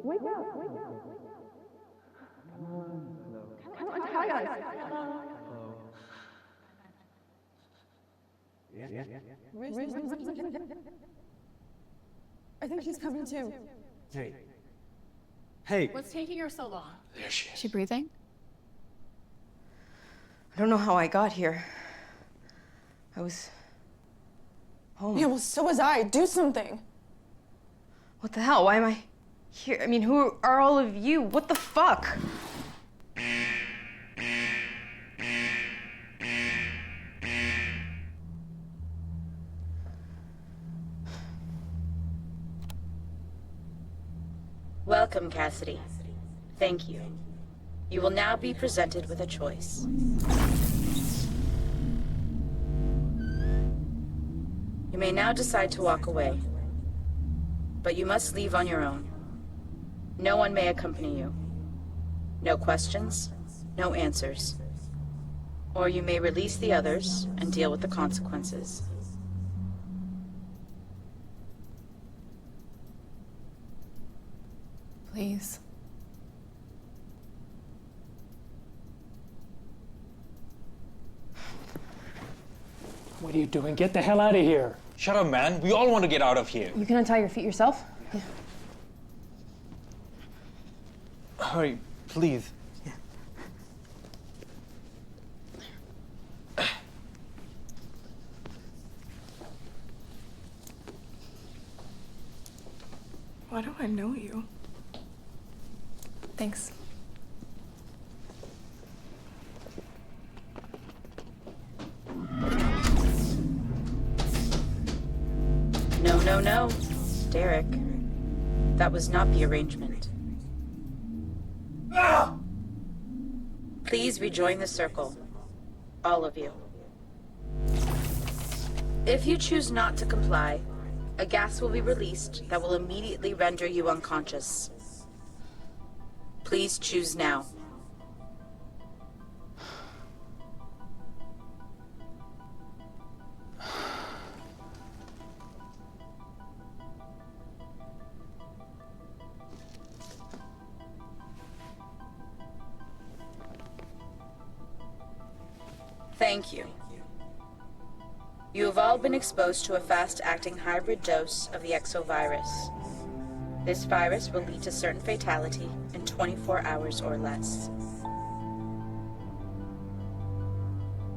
Wake up! Wake up! Come on. Come on, tell us. Hello. Yeah. Where's I think she's coming too. Hey. What's taking her so long? There she is. She breathing? I don't know how I got here. I was home. Yeah, well, so was I. Do something. What the hell? Why am I here? I mean, who are all of you? What the fuck? Welcome, Cassidy. Thank you. You will now be presented with a choice. You may now decide to walk away, but you must leave on your own. No one may accompany you. No questions, no answers. Or you may release the others and deal with the consequences. Please. What are you doing? Get the hell out of here. Shut up, man. We all want to get out of here. You can untie your feet yourself? Yeah. Hurry, please. Why do I know you? Thanks. No, Derek. That was not the arrangement. Please rejoin the circle. All of you. If you choose not to comply, a gas will be released that will immediately render you unconscious. Please choose now. Thank you. You have all been exposed to a fast-acting hybrid dose of the exovirus. This virus will lead to certain fatality in 24 hours or less.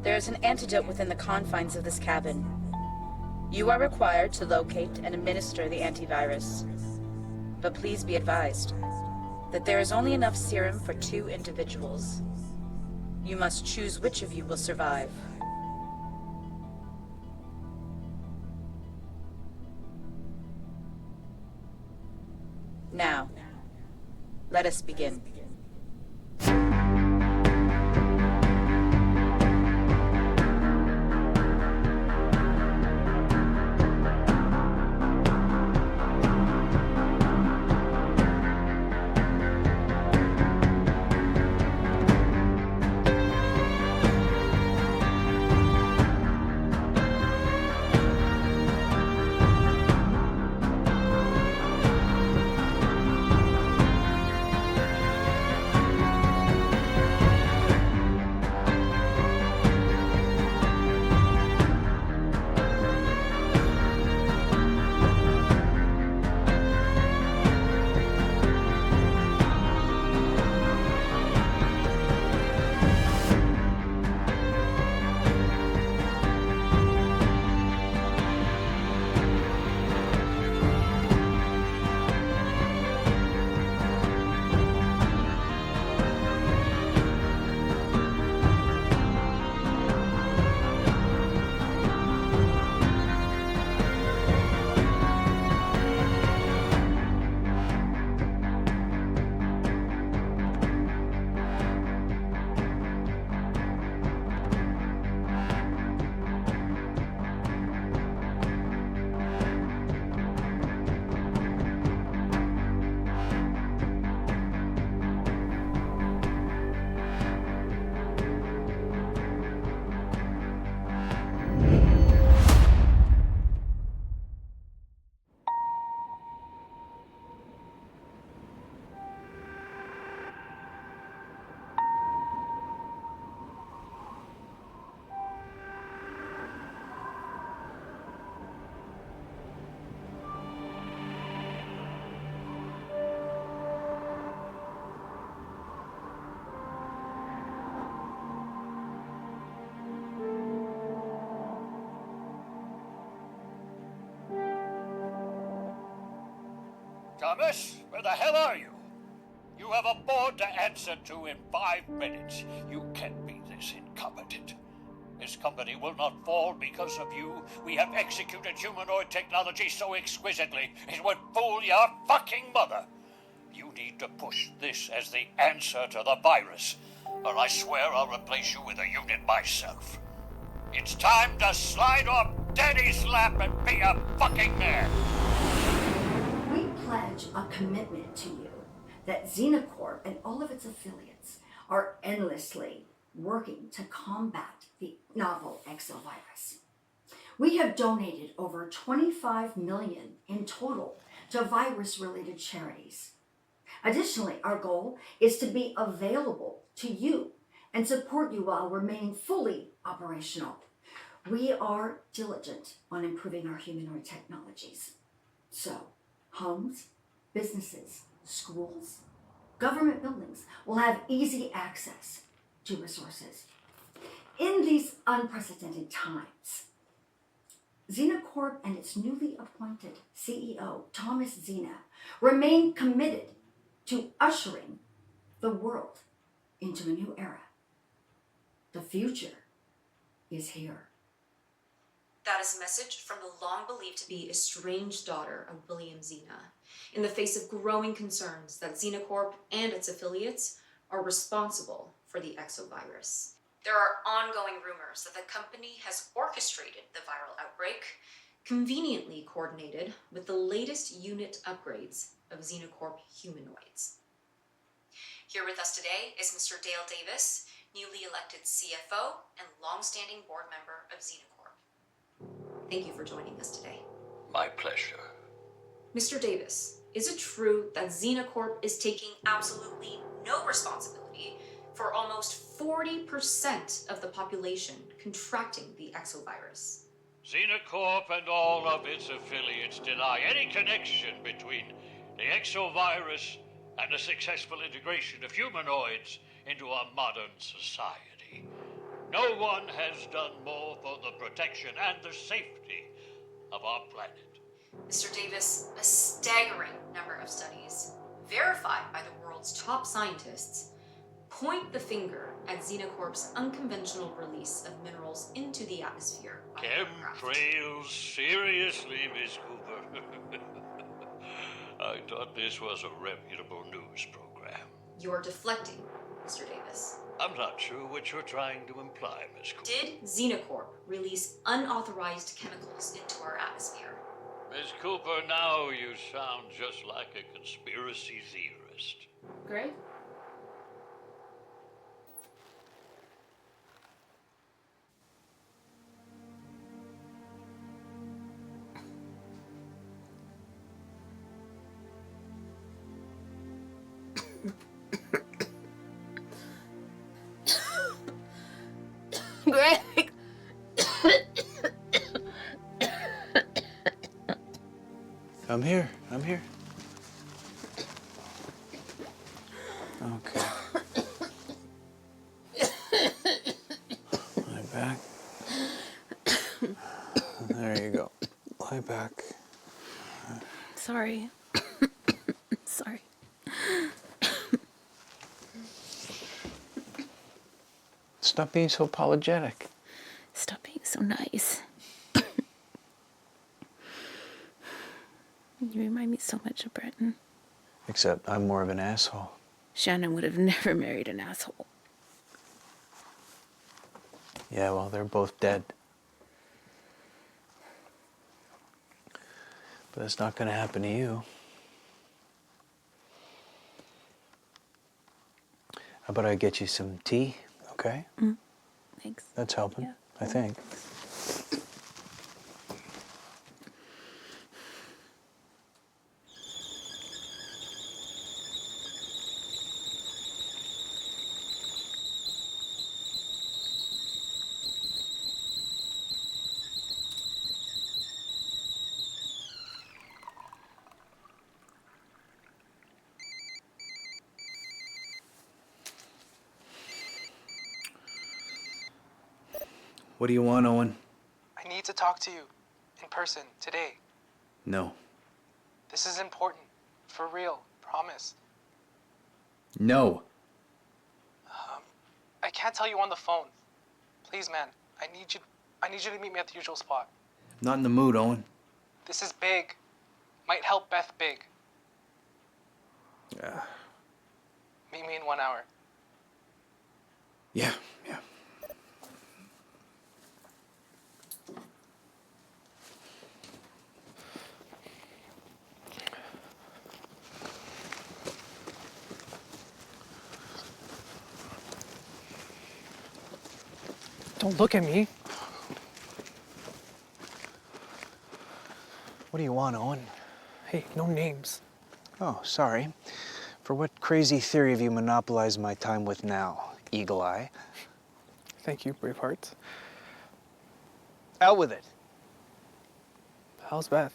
There is an antidote within the confines of this cabin. You are required to locate and administer the antivirus. But please be advised that there is only enough serum for 2 individuals. You must choose which of you will survive. Now, let us begin. Thomas, where the hell are you? You have a board to answer to in 5 minutes. You can't be this incompetent. This company will not fall because of you. We have executed humanoid technology so exquisitely, it would fool your fucking mother. You need to push this as the answer to the virus, or I swear I'll replace you with a unit myself. It's time to slide off Daddy's lap and be a fucking man. We pledge a commitment to you that Xena Corp and all of its affiliates are endlessly working to combat the novel exovirus. We have donated over $25 million in total to virus-related charities. Additionally, our goal is to be available to you and support you while remaining fully operational. We are diligent on improving our humanoid technologies. So, homes, businesses, schools, government buildings will have easy access to resources. In these unprecedented times, Xena Corp and its newly appointed CEO, Thomas Xena, remain committed to ushering the world into a new era. The future is here. That is a message from the long believed to be estranged daughter of William Xena, in the face of growing concerns that Xena Corp and its affiliates are responsible for the exovirus. There are ongoing rumors that the company has orchestrated the viral outbreak, conveniently coordinated with the latest unit upgrades of Xena Corp humanoids. Here with us today is Mr. Dale Davis, newly elected CFO and longstanding board member of Xena Corp. Thank you for joining us today. My pleasure. Mr. Davis, is it true that Xena Corp is taking absolutely no responsibility for almost 40% of the population contracting the exovirus? Xena Corp and all of its affiliates deny any connection between the exovirus and the successful integration of humanoids into our modern society. No one has done more for the protection and the safety of our planet. Mr. Davis, a staggering number of studies, verified by the world's top scientists, point the finger at Xena Corp's unconventional release of minerals into the atmosphere. Chemtrails? Seriously, Miss Cooper? I thought this was a reputable news program. You're deflecting, Mr. Davis. I'm not sure what you're trying to imply, Miss Cooper. Did Xena Corp release unauthorized chemicals into our atmosphere? Miss Cooper, now you sound just like a conspiracy theorist. Great. Greg! I'm here. I'm here. Okay. Lie back. There you go. Lie back. Sorry. Sorry. Stop being so apologetic. Stop being so nice. You remind me so much of Breton. Except I'm more of an asshole. Shannon would have never married an asshole. Yeah, well, they're both dead. But it's not going to happen to you. How about I get you some tea, okay? Thanks. That's helping, Yeah. I think. What do you want, Owen? I need to talk to you in person today. No. This is important For real, promise. No. I can't tell you on the phone. Please, man, I need you to meet me at the usual spot. Not in the mood, Owen. This is big. Might help Beth big. Yeah. Meet me in 1 hour. Yeah. Don't look at me. What do you want, Owen? Hey, no names. Oh, sorry. For what crazy theory have you monopolized my time with now, Eagle Eye? Thank you, Braveheart. Out with it. How's Beth?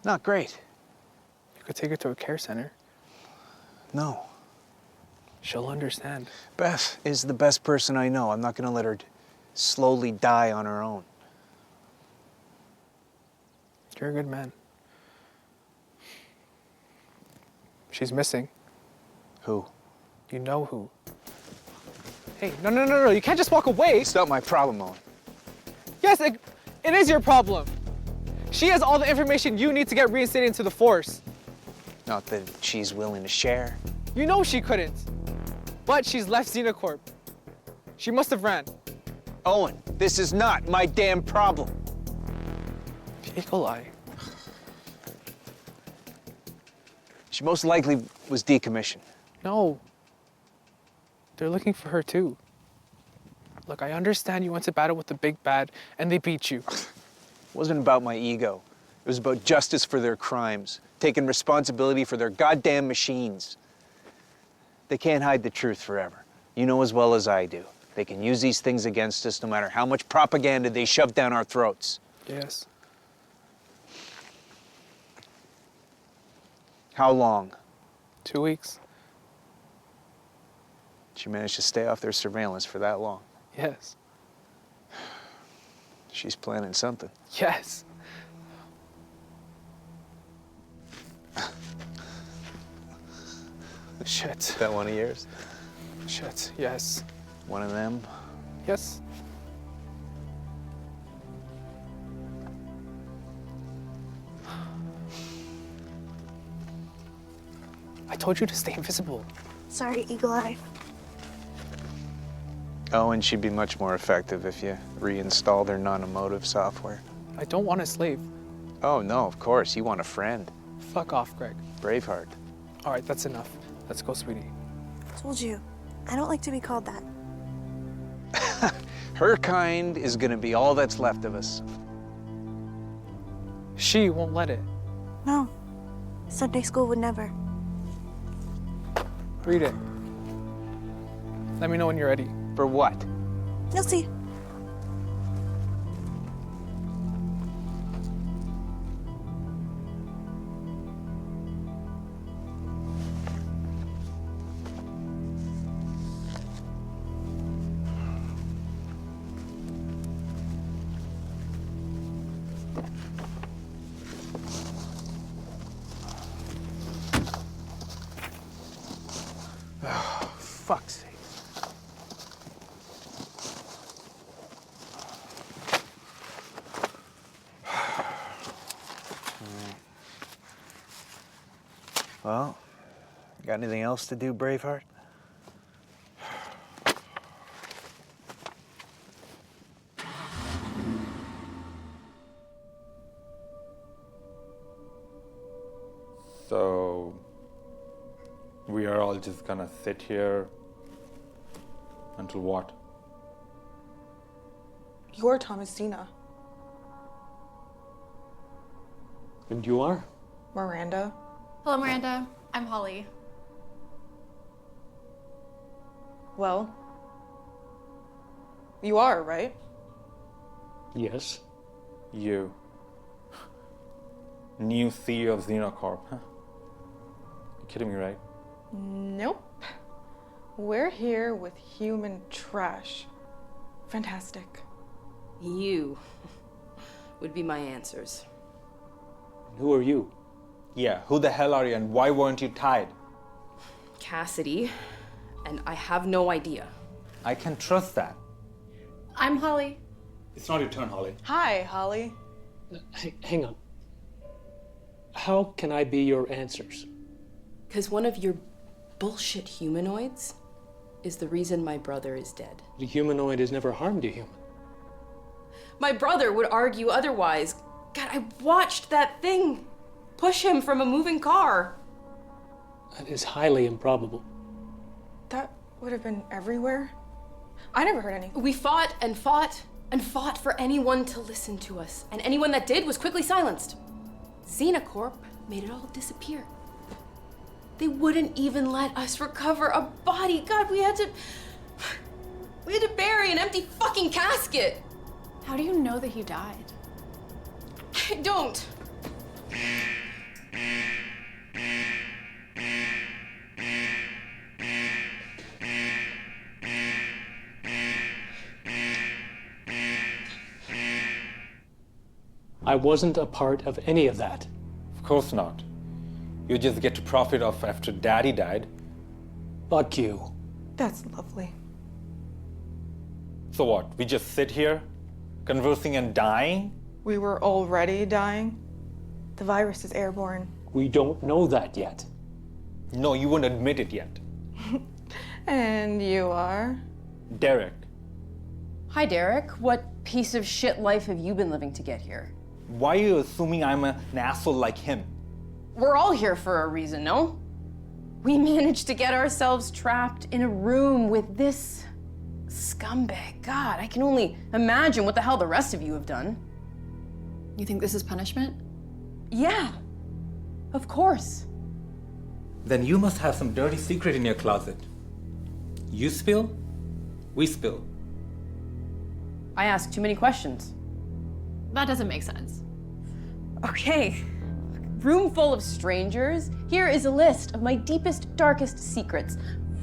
Not great. You could take her to a care center. No. She'll understand. Beth is the best person I know. I'm not going to let her slowly die on her own. You're a good man. She's missing. Who? You know who. Hey, no. You can't just walk away. It's not my problem, Owen. Yes, it is your problem. She has all the information you need to get reinstated into the force. Not that she's willing to share. You know she couldn't. But she's left Xena Corp. She must have ran. Owen, this is not my damn problem. Eagle Eye. She most likely was decommissioned. No. They're looking for her too. Look, I understand you went to battle with the big bad and they beat you. It wasn't about my ego. It was about justice for their crimes, taking responsibility for their goddamn machines. They can't hide the truth forever. You know as well as I do. They can use these things against us no matter how much propaganda they shove down our throats. Yes. How long? 2 weeks. She managed to stay off their surveillance for that long. Yes. She's planning something. Yes. Shit. Is that one of yours? Shit, yes. One of them? Yes. I told you to stay invisible. Sorry, Eagle Eye. Oh, and she'd be much more effective if you reinstalled her non-emotive software. I don't want a slave. Oh, no, of course. You want a friend. Fuck off, Greg. Braveheart. All right, that's enough. Let's go, sweetie. Told you. I don't like to be called that. Her kind is gonna be all that's left of us. She won't let it. No. Sunday school would never. Read it. Let me know when you're ready. For what? You'll see. Fuck's sake. Well, got anything else to do, Braveheart? So, we are all just gonna sit here until what? You're Thomasina. And you are? Miranda. Hello, Miranda. I'm Holly. Well, you are, right? Yes. You. New CEO of Xena Corp, huh? You're kidding me, right? Nope. We're here with human trash. Fantastic. You would be my answers. Who are you? Yeah, who the hell are you and why weren't you tied? Cassidy, and I have no idea. I can trust that. I'm Holly. It's not your turn, Holly. Hi, Holly. Hang on. How can I be your answers? Because one of your bullshit humanoids is the reason my brother is dead. The humanoid has never harmed a human. My brother would argue otherwise. God, I watched that thing push him from a moving car. That is highly improbable. That would have been everywhere. I never heard any. We fought and fought and fought for anyone to listen to us, and anyone that did was quickly silenced. Xena Corp made it all disappear. They wouldn't even let us recover a body. God, we had to bury an empty fucking casket. How do you know that he died? I don't. I wasn't a part of any of that. Of course not. You just get to profit off after Daddy died. Fuck you. That's lovely. So what? We just sit here, conversing and dying? We were already dying. The virus is airborne. We don't know that yet. No, you won't admit it yet. And you are? Derek. Hi, Derek. What piece of shit life have you been living to get here? Why are you assuming I'm an asshole like him? We're all here for a reason, no? We managed to get ourselves trapped in a room with this scumbag. God, I can only imagine what the hell the rest of you have done. You think this is punishment? Yeah, of course. Then you must have some dirty secret in your closet. You spill, we spill. I ask too many questions. That doesn't make sense. Okay, room full of strangers. Here is a list of my deepest, darkest secrets.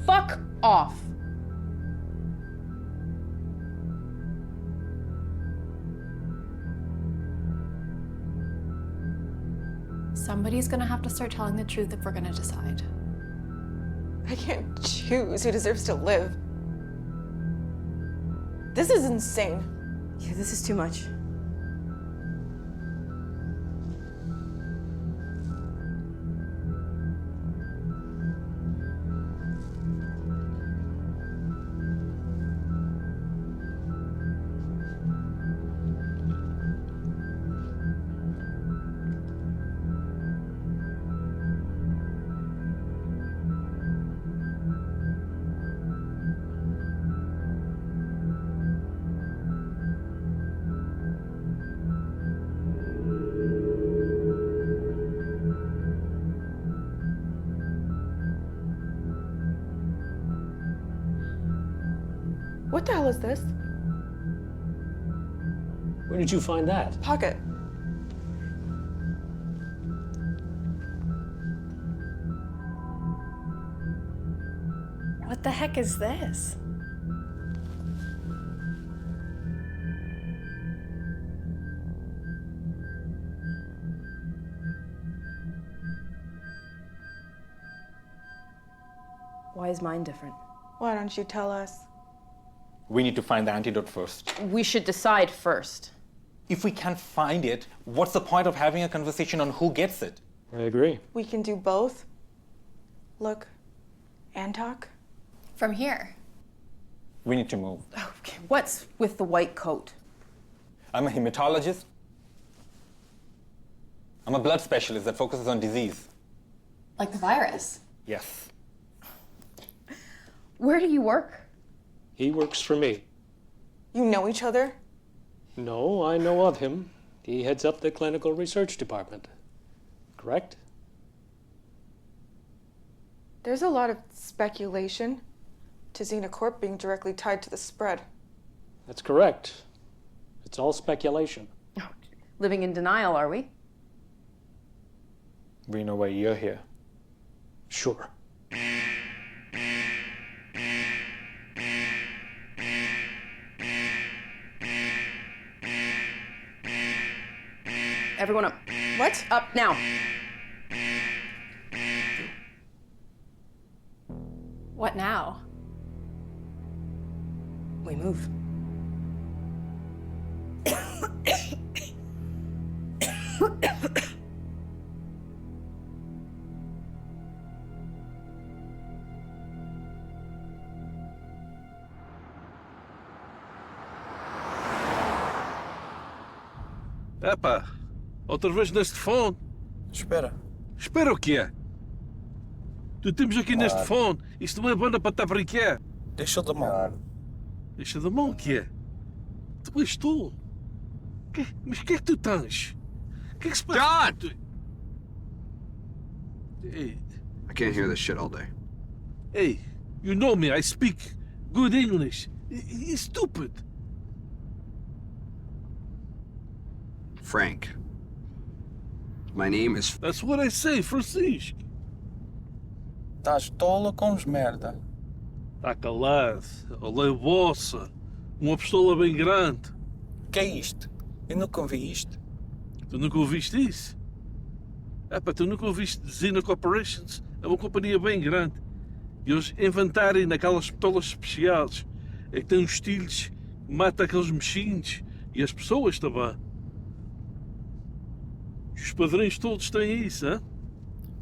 Fuck off. Somebody's gonna have to start telling the truth if we're gonna decide. I can't choose who deserves to live. This is insane. Yeah, this is too much. What the hell is this? Where did you find that? Pocket. What the heck is this? Why is mine different? Why don't you tell us? We need to find the antidote first. We should decide first. If we can't find it, what's the point of having a conversation on who gets it? I agree. We can do both. Look and talk. From here. We need to move. Okay, what's with the white coat? I'm a hematologist. I'm a blood specialist that focuses on disease. Like the virus. Yes. Where do you work? He works for me. You know each other? No, I know of him. He heads up the clinical research department. Correct? There's a lot of speculation to Xena Corp being directly tied to the spread. That's correct. It's all speculation. Living in denial, are we? We know why you're here. Sure. Everyone up. What? Up now. What now? We move. Epá, outra vez neste fone. Espera. Espera o quê? Tu temos aqui neste fone. Isto não é banda para estar a brincar. Deixa de mão. Deixa de mão o quê? Tu és tu. Mas o que é que tu tens? O que é que se passa? John! Hey. I can't hear this shit all day. Hey, you know me. I speak good English. It's stupid. Frank. My name is... That's what I say, Francisco. Estás tolo com os merda. Está calado. A lei vossa. Uma pistola bem grande. Que é isto? Eu nunca vi isto. Tu nunca ouviste isso? Epá, tu nunca ouviste Xena Corporations? É uma companhia bem grande. E eles inventarem naquelas pistolas especiais. É que tem uns estilos que mata aqueles machines. E as pessoas também. Os padrões todos têm isso, hein?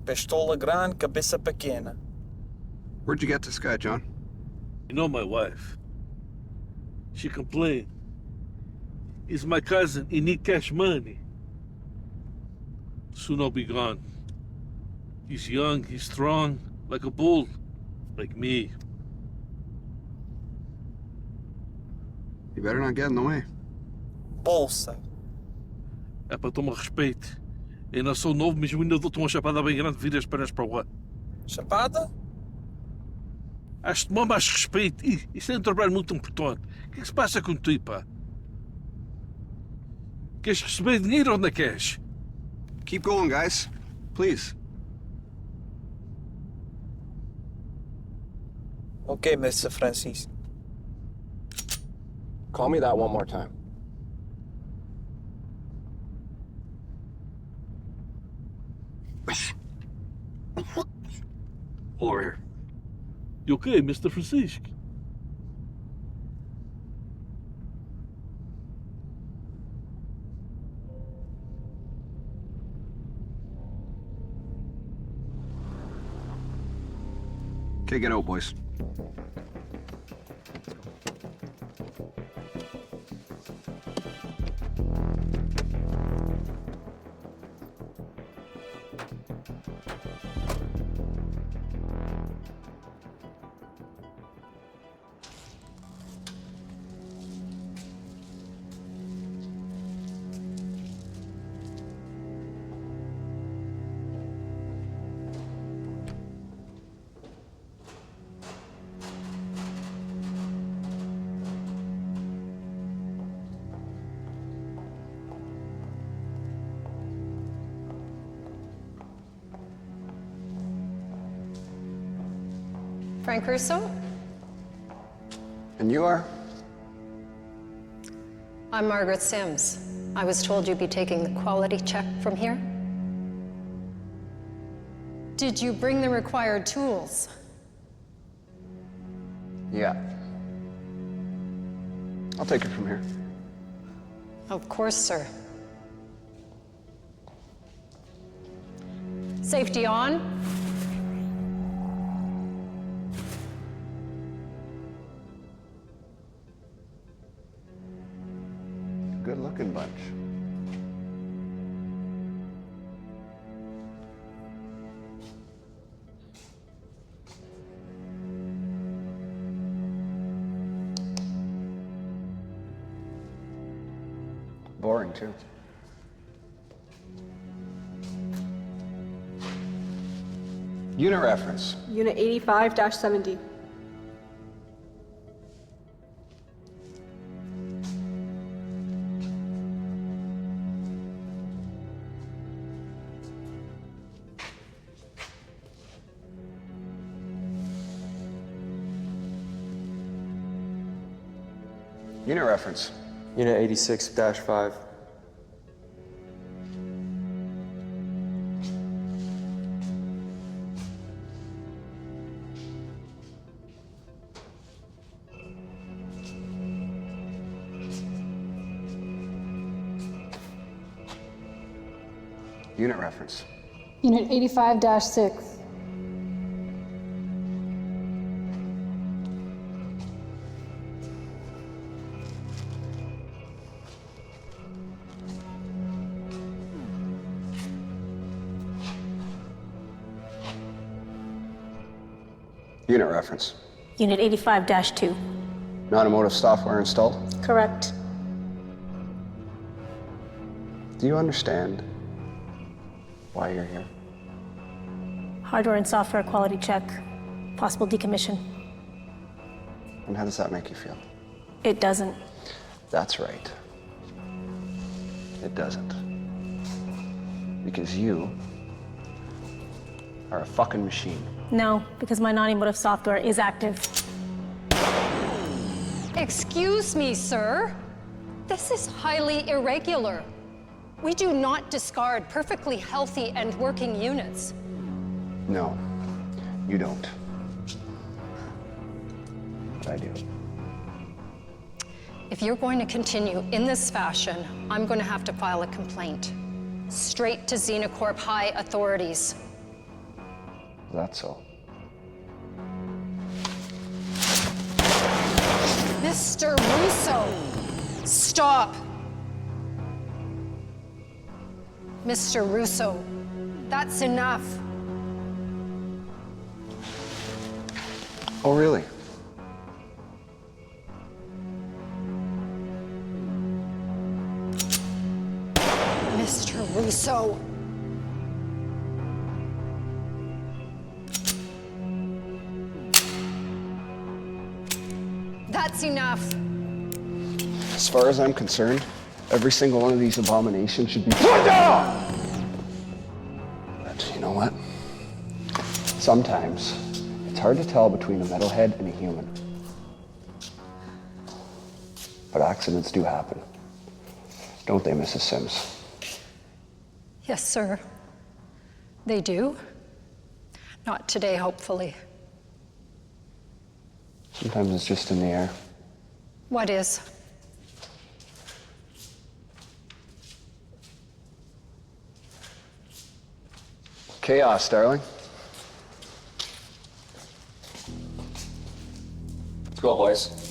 Pistola grande, cabeça pequena. Where'd you get this guy, John? You know my wife. She complained. He's my cousin. He need cash money. Soon I'll be gone. He's young, he's strong, like a bull, like me. You better not get in the way. Bolsa. É para tomar respeito. Ainda sou novo, mas ainda dou-te uma chapada bem grande, vira as pernas para o ar. Chapada? Has de tomar mais respeito. Isto é um trabalho muito importante. O que é que se passa contigo, pá? Queres receber dinheiro ou não queres? Keep going, guys. Please. Okay, Mr. Francis. Call me that one more time. Over here. You okay, Mr. Francisco? Okay, get out, boys. Frank Russo? And you are? I'm Margaret Sims. I was told you'd be taking the quality check from here. Did you bring the required tools? Yeah. I'll take it from here. Of course, sir. Safety on. Good-looking bunch. Boring, too. Unit reference. Unit 85-70. Unit reference. Unit 86-5. Unit reference. Unit 85-6. Unit reference. Unit 85-2. Non-emotive software installed. Correct. Do you understand why you're here? Hardware and software quality check. Possible decommission. And how does that make you feel? It doesn't. That's right. It doesn't. Because you are a fucking machine. No, because my non-emotive software is active. Excuse me, sir. This is highly irregular. We do not discard perfectly healthy and working units. No, you don't. But I do. If you're going to continue in this fashion, I'm going to have to file a complaint. Straight to Xena Corp high authorities. That's so. Mr. Russo, stop. Mr. Russo, that's enough. Oh, really? Mr. Russo. That's enough. As far as I'm concerned, every single one of these abominations should be put down! But you know what? Sometimes it's hard to tell between a metalhead and a human. But accidents do happen. Don't they, Mrs. Sims? Yes, sir. They do. Not today, hopefully. Sometimes it's just in the air. What is? Chaos, darling. Let's go, boys.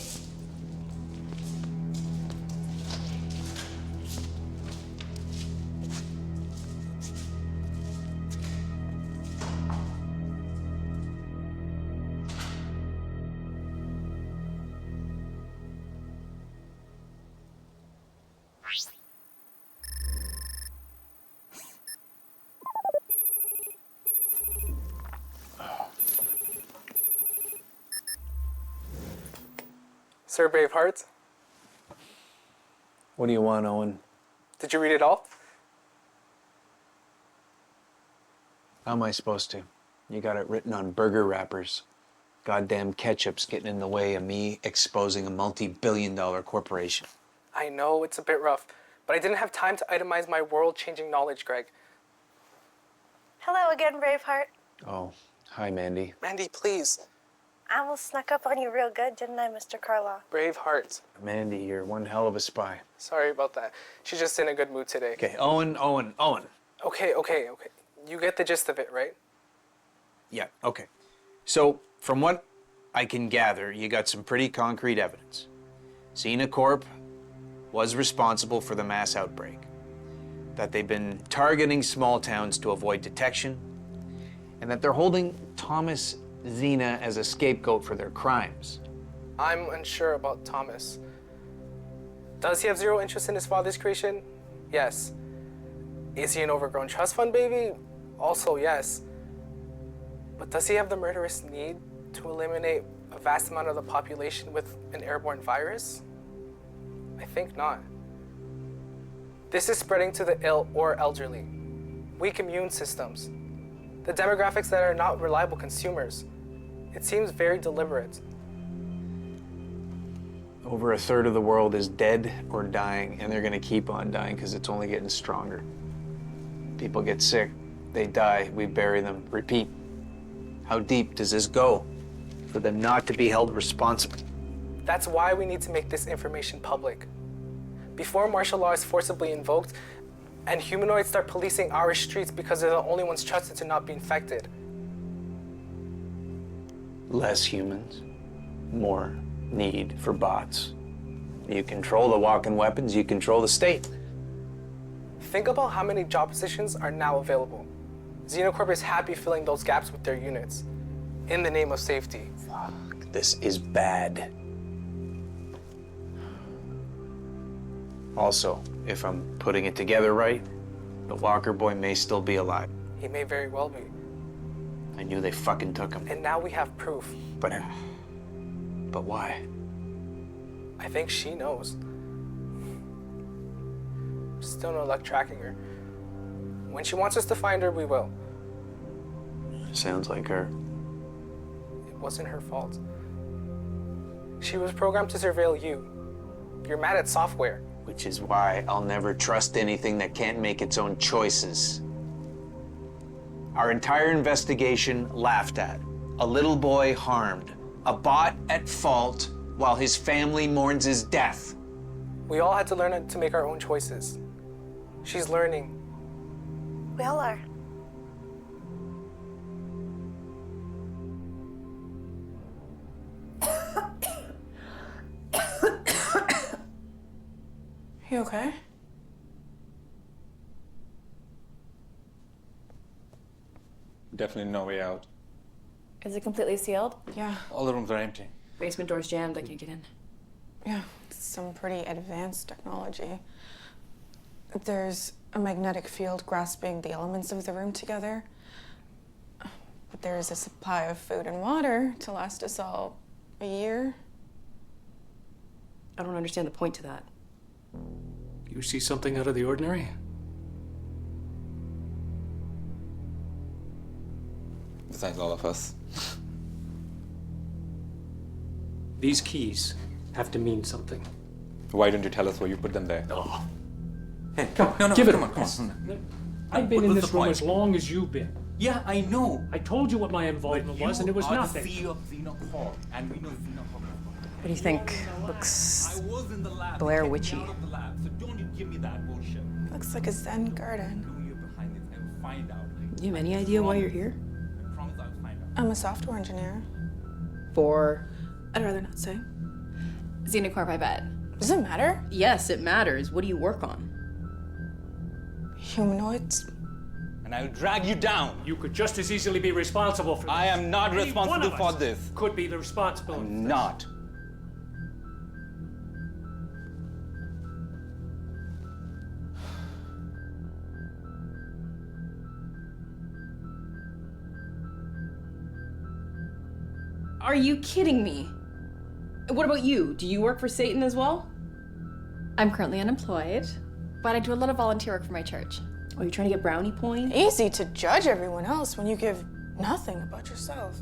Sir Braveheart, What do you want, Owen? did you read it all? How am I supposed to? You got it written on burger wrappers. Goddamn ketchup's getting in the way of me exposing a multi-billion-dollar corporation. I know it's a bit rough, but I didn't have time to itemize my world-changing knowledge, Greg. Hello again, Braveheart. Oh, hi, Mandy. Mandy, please. I almost snuck up on you real good, didn't I, Mr. Karloff? Braveheart. Mandy, you're one hell of a spy. Sorry about that. She's just in a good mood today. Okay, Owen. Okay. You get the gist of it, right? Yeah, okay. So, from what I can gather, you got some pretty concrete evidence. Xena Corp was responsible for the mass outbreak. That they've been targeting small towns to avoid detection. And that they're holding Thomas Xena as a scapegoat for their crimes. I'm unsure about Thomas. Does he have zero interest in his father's creation? Yes. Is he an overgrown trust fund baby? Also yes. But does he have the murderous need to eliminate a vast amount of the population with an airborne virus? I think not. This is spreading to the ill or elderly, weak immune systems, the demographics that are not reliable consumers. It seems very deliberate. Over a third of the world is dead or dying, and they're gonna keep on dying because it's only getting stronger. People get sick, they die, we bury them, repeat. How deep does this go for them not to be held responsible? That's why we need to make this information public. Before martial law is forcibly invoked, And humanoids start policing our streets because they're the only ones trusted to not be infected. Less humans, more need for bots. You control the walking weapons, you control the state. Think about how many job positions are now available. Xenocorp is happy filling those gaps with their units, in the name of safety. Fuck, this is bad. Also, if I'm putting it together right, the Walker boy may still be alive. He may very well be. I knew they fucking took him. And now we have proof. But why? I think she knows. Still no luck tracking her. When she wants us to find her, we will. Sounds like her. It wasn't her fault. She was programmed to surveil you. You're mad at software. Which is why I'll never trust anything that can't make its own choices. Our entire investigation laughed at. A little boy harmed. A bot at fault while his family mourns his death. We all had to learn to make our own choices. She's learning. We all are. You okay? Definitely no way out. Is it completely sealed? Yeah. All the rooms are empty. Basement door's jammed, I can't get in. Yeah, it's some pretty advanced technology. There's a magnetic field grasping the elements of the room together. But there is a supply of food and water to last us all a year. I don't understand the point to that. You see something out of the ordinary? Besides all of us. These keys have to mean something. Why don't you tell us why you put them there? Oh. Hey, come on, Give it come a on, come on. I've been in What's this the room point? as long as you've been. Yeah, I know. I told you what my involvement was, and it was nothing. The CEO of Xenocorp, and we know Xenocorp. What do you think? Looks I was in the lab. Blair They Witchy. kicked me out of the lab, so don't you give me that bullshit. Looks like a Zen garden. Knowing you're behind this, I will find out. You have any idea why you're here? I promise I'll find out. I'm a software engineer. For I'd rather not say. Xenocorp, I bet. Does it matter? yes, it matters. What do you work on? Humanoids? And I'll drag you down. You could just as easily be responsible for this. I am not Any one responsible of for us this. Could be the responsibility. I'm not. Are you kidding me? What about you? Do you work for Satan as well? I'm currently unemployed, but I do a lot of volunteer work for my church. Oh, you're trying to get brownie points? Easy to judge everyone else when you give nothing about yourself.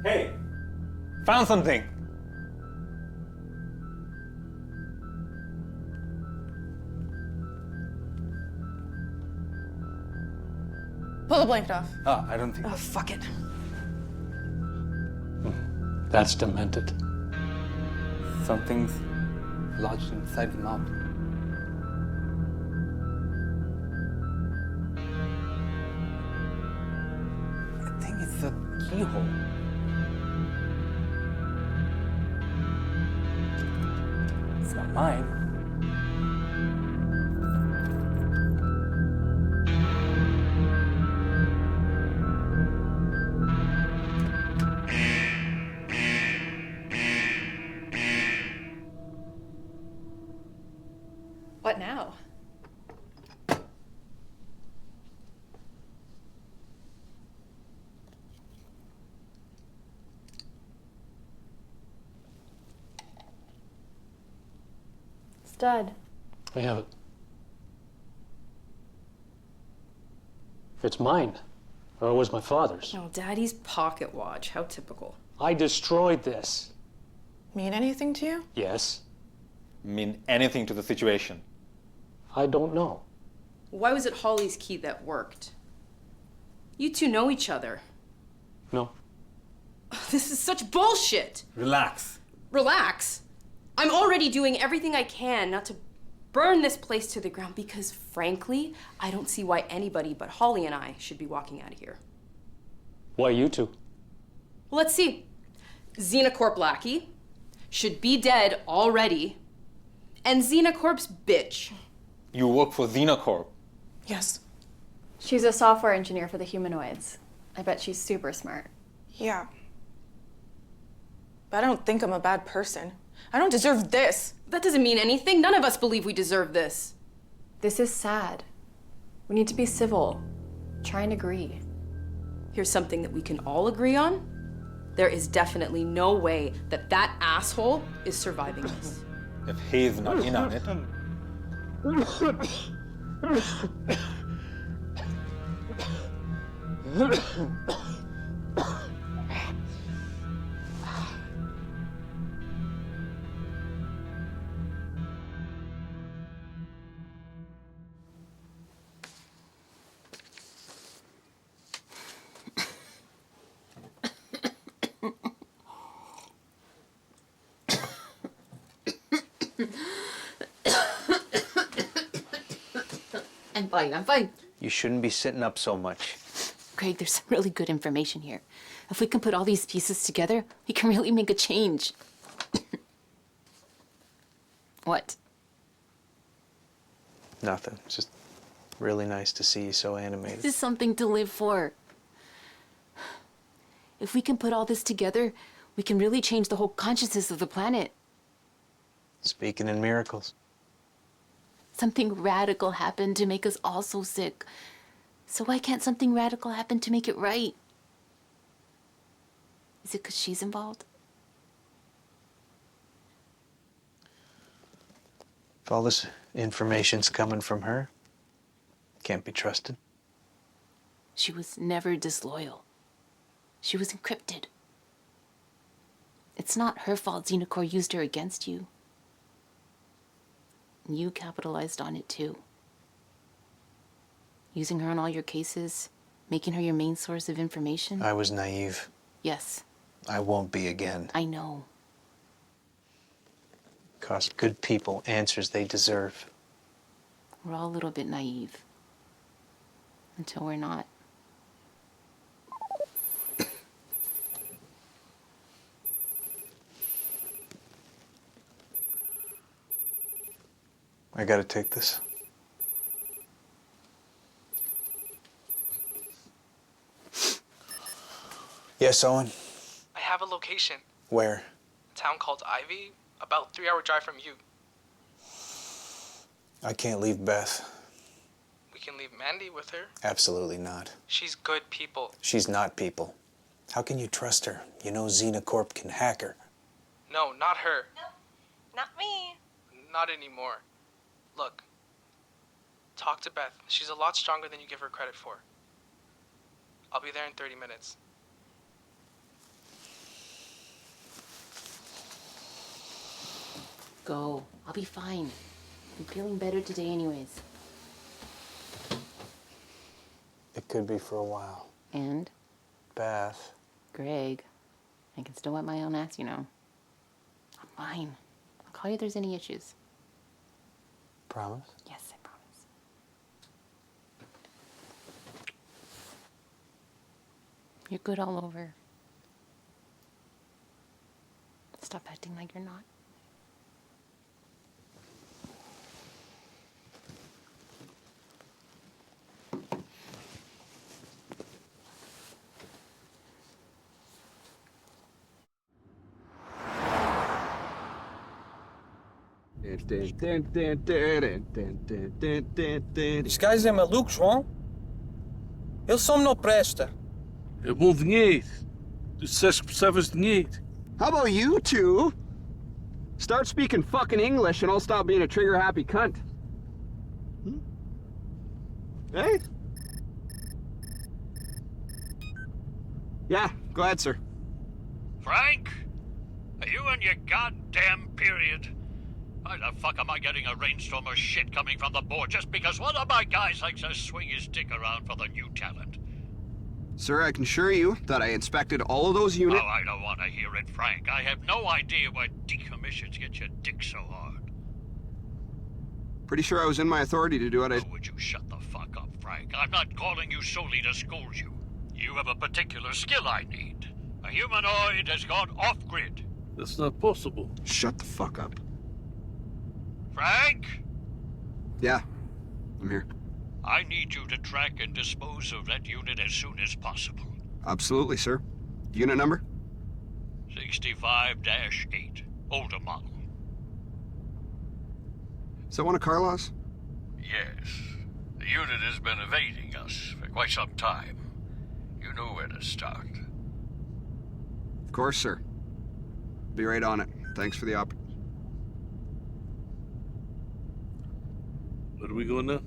Hey, found something. Pull the blanket off. Ah, I don't think. Oh, fuck it. That's demented. Something's lodged inside the mouth. I think it's a keyhole. It's not mine. What now? Stud. I have it. It's mine. Or it was my father's. Oh, Daddy's pocket watch. How typical. I destroyed this. Mean anything to you? Yes. Mean anything to the situation. I don't know. Why was it Holly's key that worked? You two know each other. No. This is such bullshit. Relax. Relax. I'm already doing everything I can not to burn this place to the ground because, frankly, I don't see why anybody but Holly and I should be walking out of here. Why you two? Well, let's see. Xena Corp lackey should be dead already, and Xena Corp's bitch. You work for Xena Corp? Yes. She's a software engineer for the humanoids. I bet she's super smart. Yeah. But I don't think I'm a bad person. I don't deserve this. That doesn't mean anything. None of us believe we deserve this. This is sad. We need to be civil. Try and agree. Here's something that we can all agree on. There is definitely no way that that asshole is surviving this. If he's not in on it. I'm fine. You shouldn't be sitting up so much. Greg, there's some really good information here. If we can put all these pieces together, we can really make a change. What? Nothing. It's just really nice to see you so animated. This is something to live for. If we can put all this together, we can really change the whole consciousness of the planet. Speaking in miracles. Something radical happened to make us all so sick. So why can't something radical happen to make it right? Is it because she's involved? If all this information's coming from her, can't be trusted. She was never disloyal. She was encrypted. It's not her fault Xenacore used her against you. And you capitalized on it too. Using her on all your cases, making her your main source of information. I was naive. Yes. I won't be again. I know. Cost good people answers they deserve. We're all a little bit naive. Until we're not. I gotta take this. Yes, Owen? I have a location. Where? A town called Ivy, about 3-hour drive from you. I can't leave Beth. We can leave Mandy with her. Absolutely not. She's good people. She's not people. How can you trust her? You know Xena Corp can hack her. No, not her. No, not me. Not anymore. Look, talk to Beth. She's a lot stronger than you give her credit for. I'll be there in 30 minutes. Go. I'll be fine. I'm feeling better today anyways. It could be for a while. And? Beth. Greg. I can still wipe my own ass, you know. I'm fine. I'll call you if there's any issues. Promise? Yes, I promise. You're good all over. Stop acting like you're not. Esses gajos é maluco, João? Ele só me não presta. É bom dinheiro. Tu disseste que precisavas de dinheiro. How about you two? Start speaking fucking English and I'll stop being a trigger-happy cunt. Hey? Yeah, go ahead, sir. Frank? Are you in your goddamn period? Why the fuck am I getting a rainstorm of shit coming from the board just because one of my guys likes to swing his dick around for the new talent? Sir, I can assure you that I inspected all of those units. Oh, I don't want to hear it, Frank. I have no idea why decommissions get your dick so hard. Pretty sure I was in my authority to do what I... Would you shut the fuck up, Frank? I'm not calling you solely to scold you. You have a particular skill I need. A humanoid has gone off-grid. That's not possible. Shut the fuck up. Frank? Yeah, I'm here. I need you to track and dispose of that unit as soon as possible. Absolutely, sir. Unit number? 65-8. Older model. Is that one of Carla's? Yes. The unit has been evading us for quite some time. You know where to start. Of course, sir. Be right on it. Thanks for the op. Where are we going now?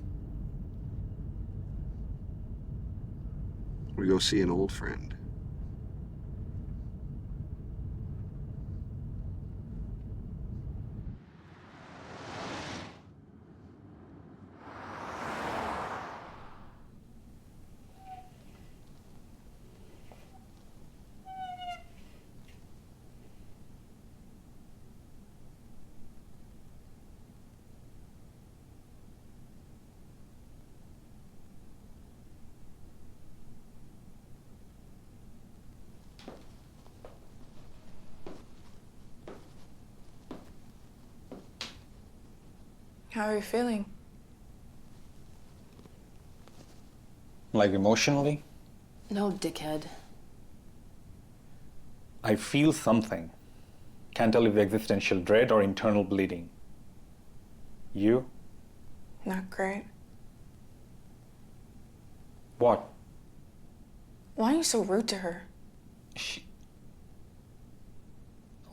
We go see an old friend. How are you feeling? Like emotionally? No, dickhead. I feel something. Can't tell if existential dread or internal bleeding. You? Not great. What? Why are you so rude to her?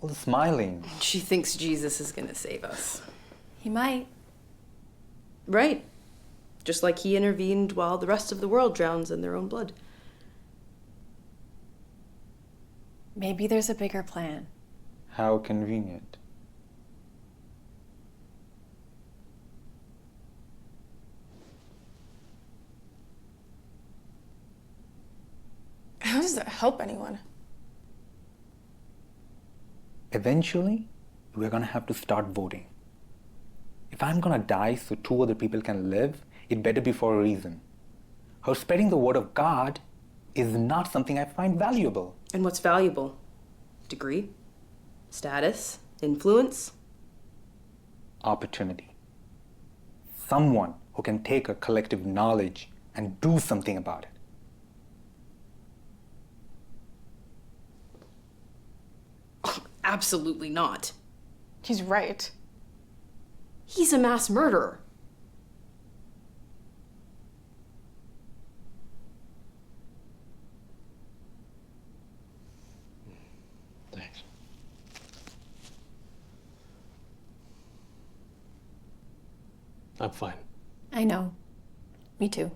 All the smiling. She thinks Jesus is gonna save us. He might. Right. Just like he intervened while the rest of the world drowns in their own blood. Maybe there's a bigger plan. How convenient. How does that help anyone? Eventually, we're gonna have to start voting. If I'm gonna die so 2 other people can live, it better be for a reason. Her spreading the word of God is not something I find valuable. And what's valuable? Degree? Status? Influence? Opportunity. Someone who can take a collective knowledge and do something about it. Absolutely not. He's right. He's a mass murderer. Thanks. I'm fine. I know. Me too.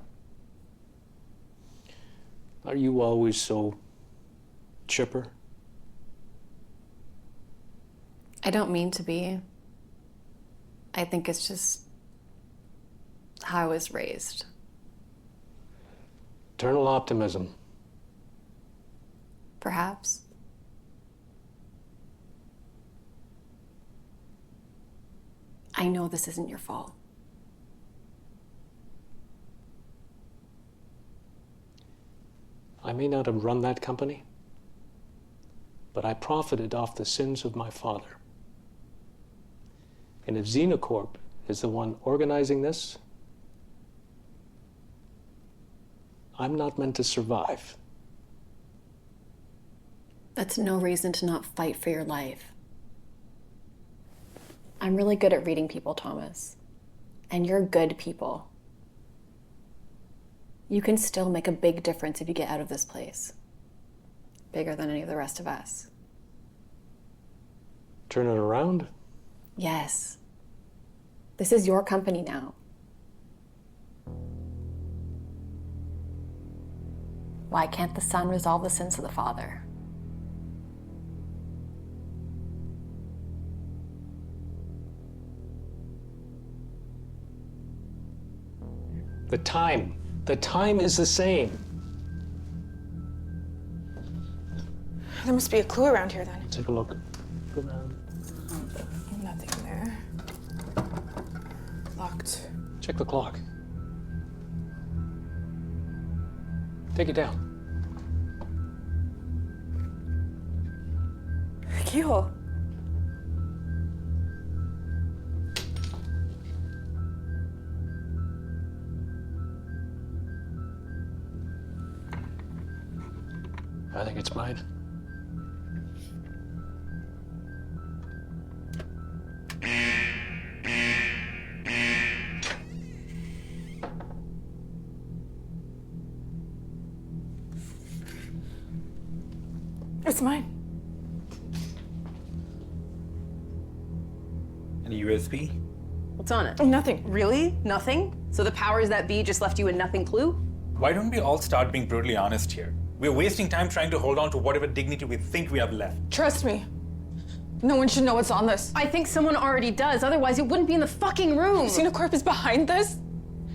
Are you always so chipper? I don't mean to be. I think it's just how I was raised. Eternal optimism. Perhaps. I know this isn't your fault. I may not have run that company, but I profited off the sins of my father. And if Xena Corp is the one organizing this, I'm not meant to survive. That's no reason to not fight for your life. I'm really good at reading people, Thomas. And you're good people. You can still make a big difference if you get out of this place. Bigger than any of the rest of us. Turn it around? Yes. This is your company now. Why can't the Son resolve the sins of the Father? The time is the same. There must be a clue around here then. Take a look. Go around. Nothing there. Locked locked. Check the clock. Take it down. Keyhole. I think it's mine. It's mine. And a USB? What's on it? Nothing. Really? Nothing? So the powers that be just left you a nothing clue? Why don't we all start being brutally honest here? We're wasting time trying to hold on to whatever dignity we think we have left. Trust me. No one should know what's on this. I think someone already does, otherwise it wouldn't be in the fucking room. Xena Corp is behind this?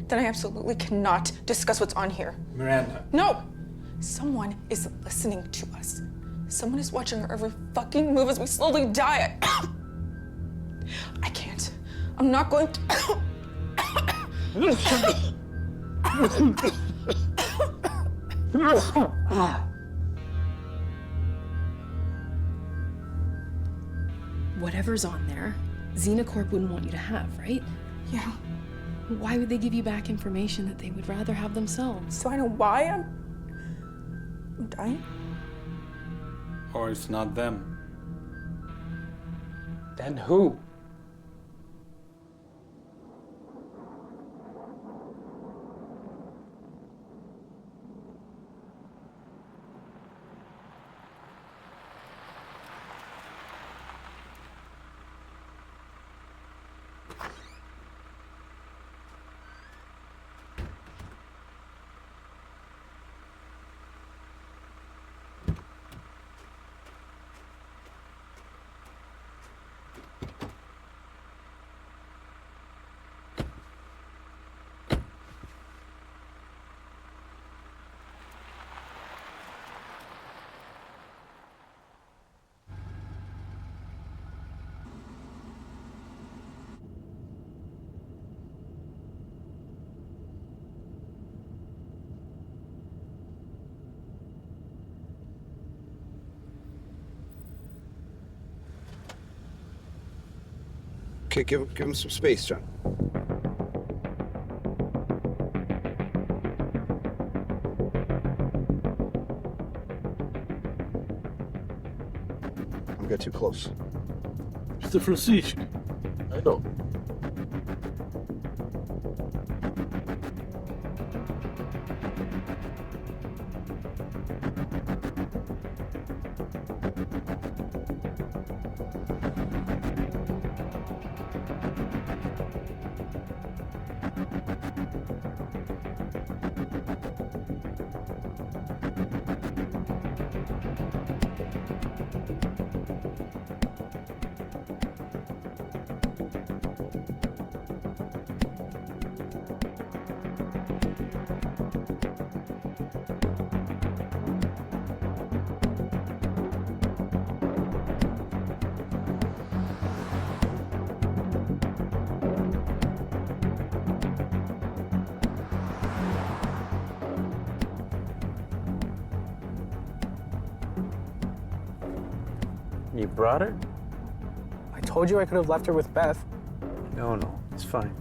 Then I absolutely cannot discuss what's on here. Miranda. No! Someone is listening to us. Someone is watching our every fucking move as we slowly die. I can't. I'm not going to. Whatever's on there, Xena Corp wouldn't want you to have, right? Yeah. Why would they give you back information that they would rather have themselves? So I know why I'm dying? Or it's not them. Then who? Okay, give him some space, John. Don't get too close. Mr. Francisco. I know. You brought her? I told you I could have left her with Beth. No, it's fine.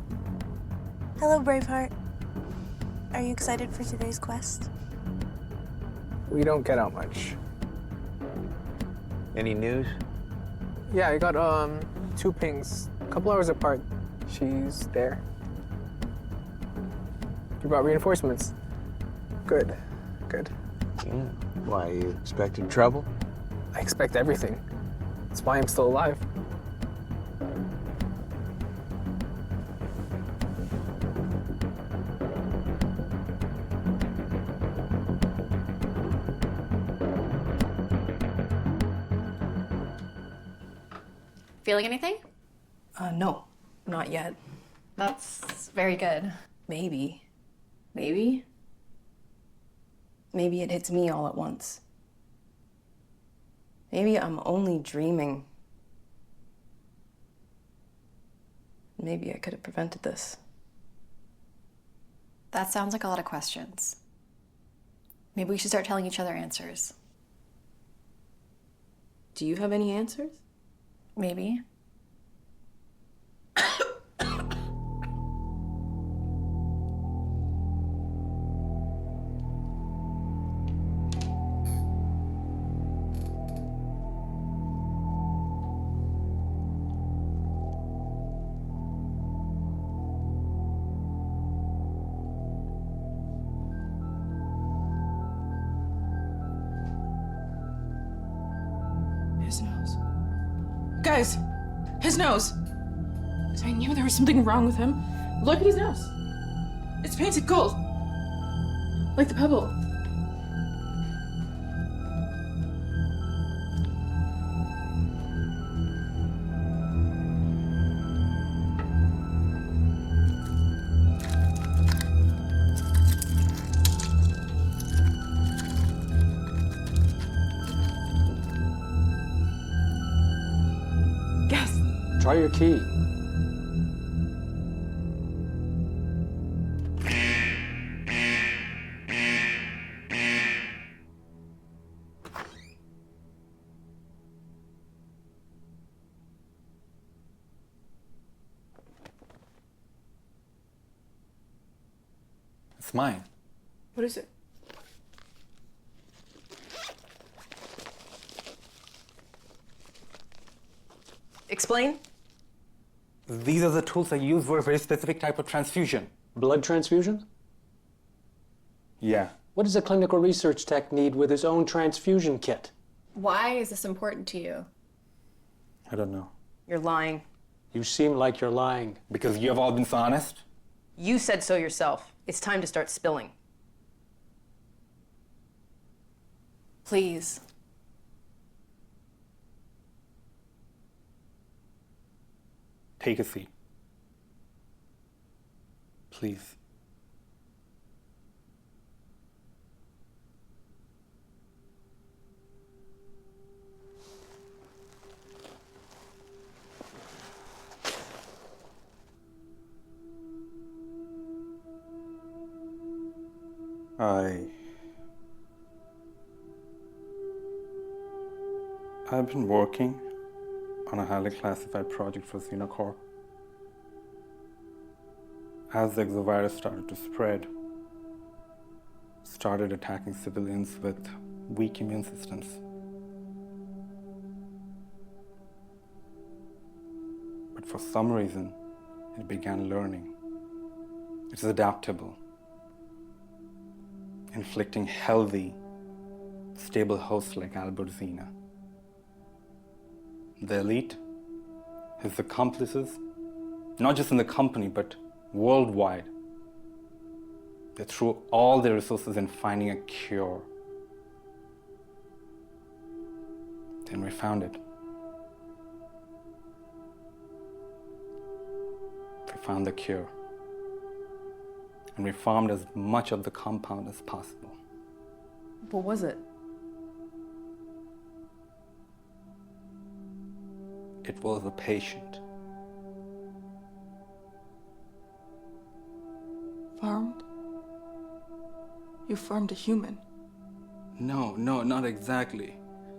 Hello, Braveheart. Are you excited for today's quest? We don't get out much. Any news? Yeah, I got 2 pings, a couple hours apart. She's there. You brought reinforcements. Good. Yeah. Why, you expected trouble? I expect everything. That's why I'm still alive. Feeling anything? No, not yet. That's very good. Maybe. Maybe it hits me all at once. Maybe I'm only dreaming. Maybe I could have prevented this. That sounds like a lot of questions. Maybe we should start telling each other answers. Do you have any answers? Maybe. His nose. Guys, his nose. I knew there was something wrong with him. Look at his nose. It's painted gold. Like the pebble. Try your key. It's mine. What is it? Explain. These are the tools I use for a very specific type of transfusion. Blood transfusion? Yeah. What does a clinical research tech need with his own transfusion kit? Why is this important to you? I don't know. You're lying. You seem like you're lying. Because you have all been so honest? You said so yourself. It's time to start spilling. Please. Take a seat. Please. I've been working on a highly classified project for Xena Corp. As the exovirus started to spread, started attacking civilians with weak immune systems. But for some reason, it began learning. It's adaptable, inflicting healthy, stable hosts like Albert Xena. The elite, his accomplices, not just in the company, but worldwide, they threw all their resources in finding a cure. Then we found it. We found the cure. And we farmed as much of the compound as possible. What was it? It was a patient. Farmed? You farmed a human? No, not exactly.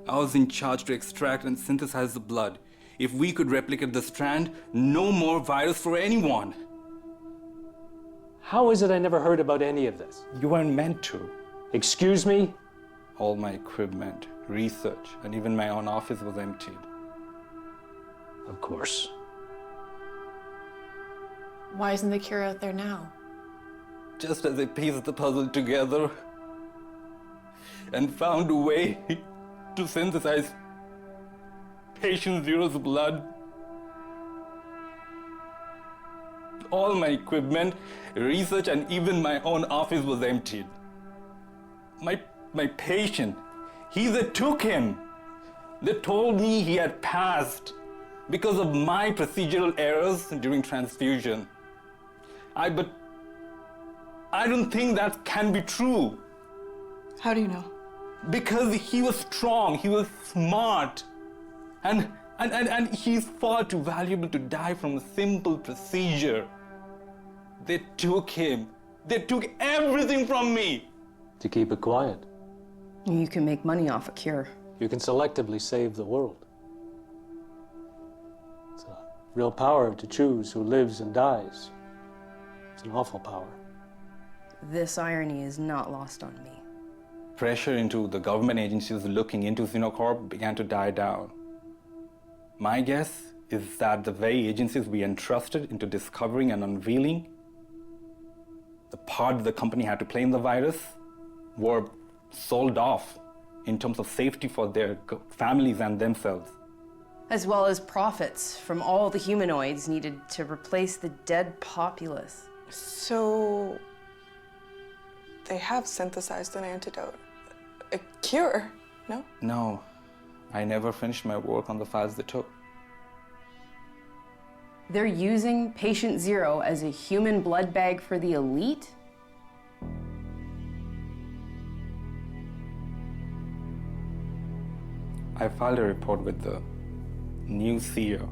I was in charge to extract and synthesize the blood. If we could replicate the strand, no more virus for anyone. How is it I never heard about any of this? You weren't meant to. Excuse me? All my equipment, research, and even my own office was emptied. Of course. Why isn't the cure out there now? Just as I pieced the puzzle together and found a way to synthesize patient Zero's blood, all my equipment, research, and even my own office was emptied. My patient, they took him. They told me he had passed because of my procedural errors during transfusion. But I don't think that can be true. How do you know? Because he was strong, he was smart, and he's far too valuable to die from a simple procedure. They took him They took everything from me. To keep it quiet. You can make money off a cure. You can selectively save the world. It's a real power to choose who lives and dies. It's an awful power. This irony is not lost on me. Pressure into the government agencies looking into Xenocorp began to die down. My guess is that the very agencies we entrusted into discovering and unveiling the part the company had to play in the virus were sold off in terms of safety for their families and themselves. As well as profits from all the humanoids needed to replace the dead populace. So they have synthesized an antidote. A cure, no? No, I never finished my work on the files they took. They're using Patient Zero as a human blood bag for the elite? I filed a report with the new CEO.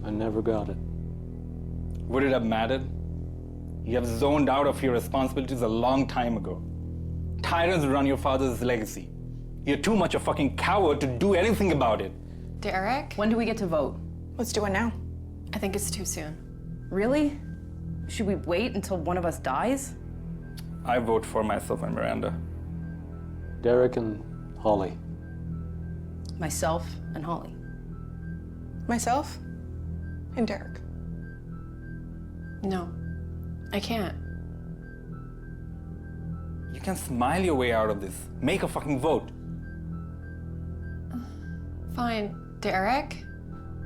I never got it. Would it have mattered? You have zoned out of your responsibilities a long time ago. Tyrants run your father's legacy. You're too much a fucking coward to do anything about it. Derek? When do we get to vote? Let's do it now. I think it's too soon. Really? Should we wait until one of us dies? I vote for myself and Miranda. Derek and Holly. Myself and Holly. Myself and Derek. No, I can't. You can smile your way out of this. Make a fucking vote. Fine, Derek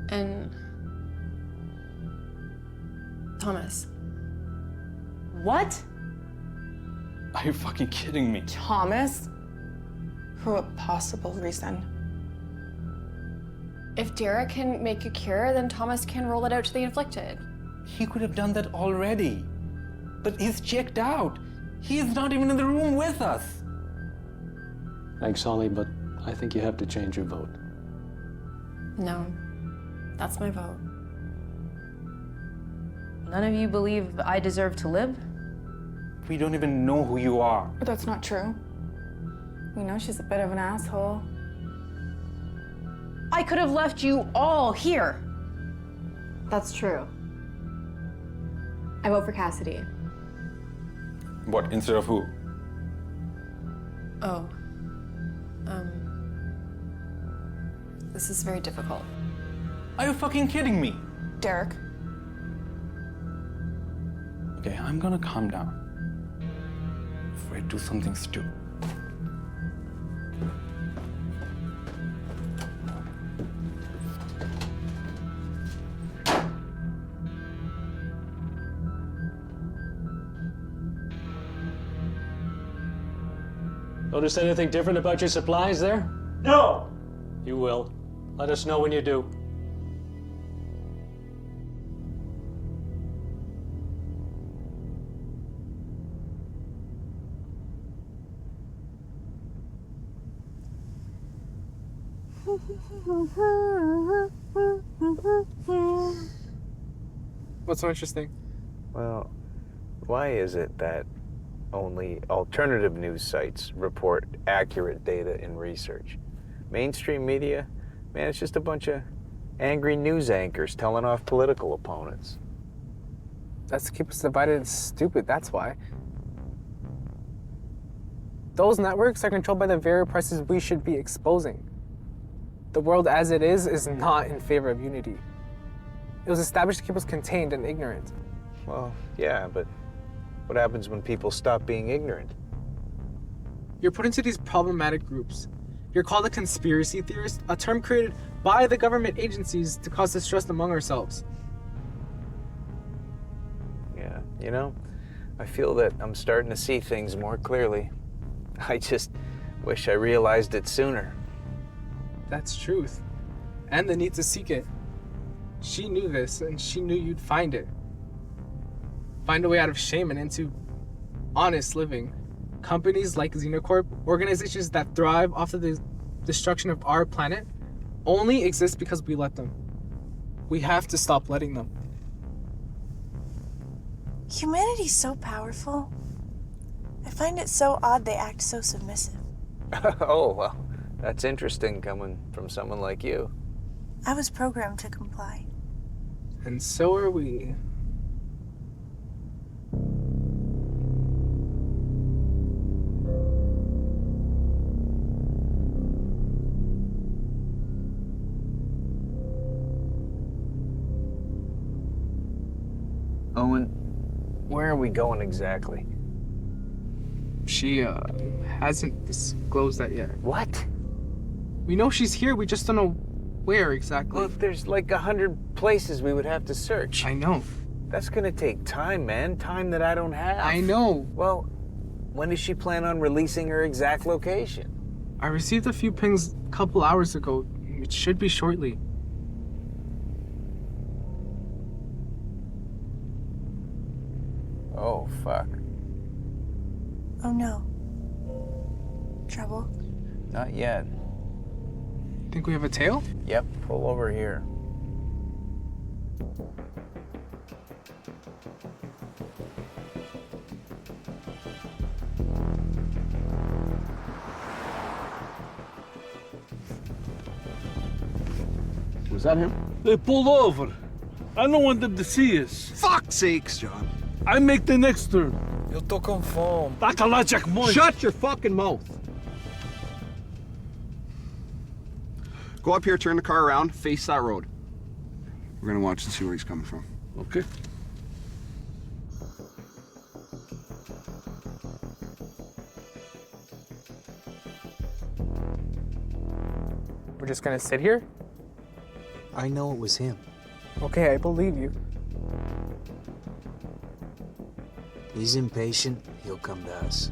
and Thomas. What? Are you fucking kidding me? Thomas? For what possible reason? If Derek can make a cure, then Thomas can roll it out to the inflicted. He could have done that already. But he's checked out. He's not even in the room with us. Thanks, Holly, but I think you have to change your vote. No, that's my vote. None of you believe I deserve to live? We don't even know who you are. But that's not true. We know she's a bit of an asshole. I could have left you all here. That's true. I vote for Cassidy. What, instead of who? Oh. This is very difficult. Are you fucking kidding me? Derek. Okay, I'm gonna calm down. Before I do something stupid. Notice anything different about your supplies there? No! You will. Let us know when you do. What's so interesting? Well, why is it that only alternative news sites report accurate data and research? Mainstream media, man, it's just a bunch of angry news anchors telling off political opponents. That's to keep us divided and stupid, that's why. Those networks are controlled by the very prices we should be exposing. The world as it is not in favor of unity. It was established to keep us contained and ignorant. Well, yeah, but what happens when people stop being ignorant? You're put into these problematic groups. You're called a conspiracy theorist, a term created by the government agencies to cause distrust among ourselves. Yeah, you know, I feel that I'm starting to see things more clearly. I just wish I realized it sooner. That's truth. And the need to seek it. She knew this, and she knew you'd find it. Find a way out of shame and into honest living. Companies like Xenocorp, organizations that thrive off of the destruction of our planet, only exist because we let them. We have to stop letting them. Humanity's so powerful. I find it so odd they act so submissive. Oh, well, that's interesting coming from someone like you. I was programmed to comply. And so are we. Owen, where are we going exactly? She, hasn't disclosed that yet. What? We know she's here, we just don't know where exactly. Well, there's like 100 places we would have to search. I know. That's gonna take time, man. Time that I don't have. I know. Well, when does she plan on releasing her exact location? I received a few pings a couple hours ago. It should be shortly. Oh, fuck. Oh no. Trouble? Not yet. Think we have a tail? Yep, pull over here. Was that him? They pulled over. I don't want them to see us. Fuck's sakes, John. I make the next turn. Eu tô com fome. Tá calado, Jack Moy. Shut your fucking mouth. Go up here, turn the car around, face that road. We're gonna watch and see where he's coming from. Okay. We're just gonna sit here? I know it was him. Okay, I believe you. He's impatient, he'll come to us.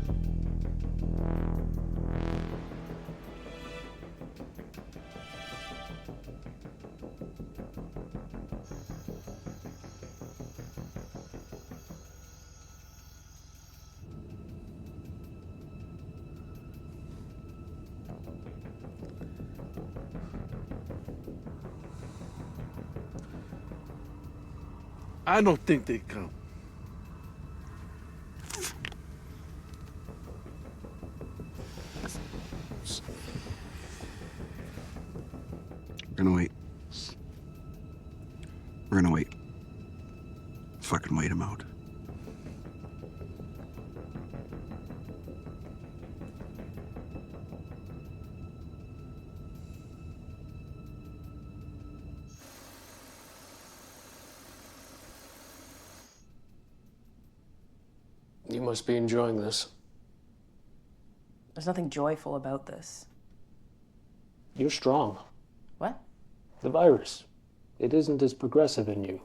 I don't think they come. We're gonna wait. We're gonna wait. Fucking wait him out. You must be enjoying this. There's nothing joyful about this. You're strong. What? The virus. It isn't as progressive in you.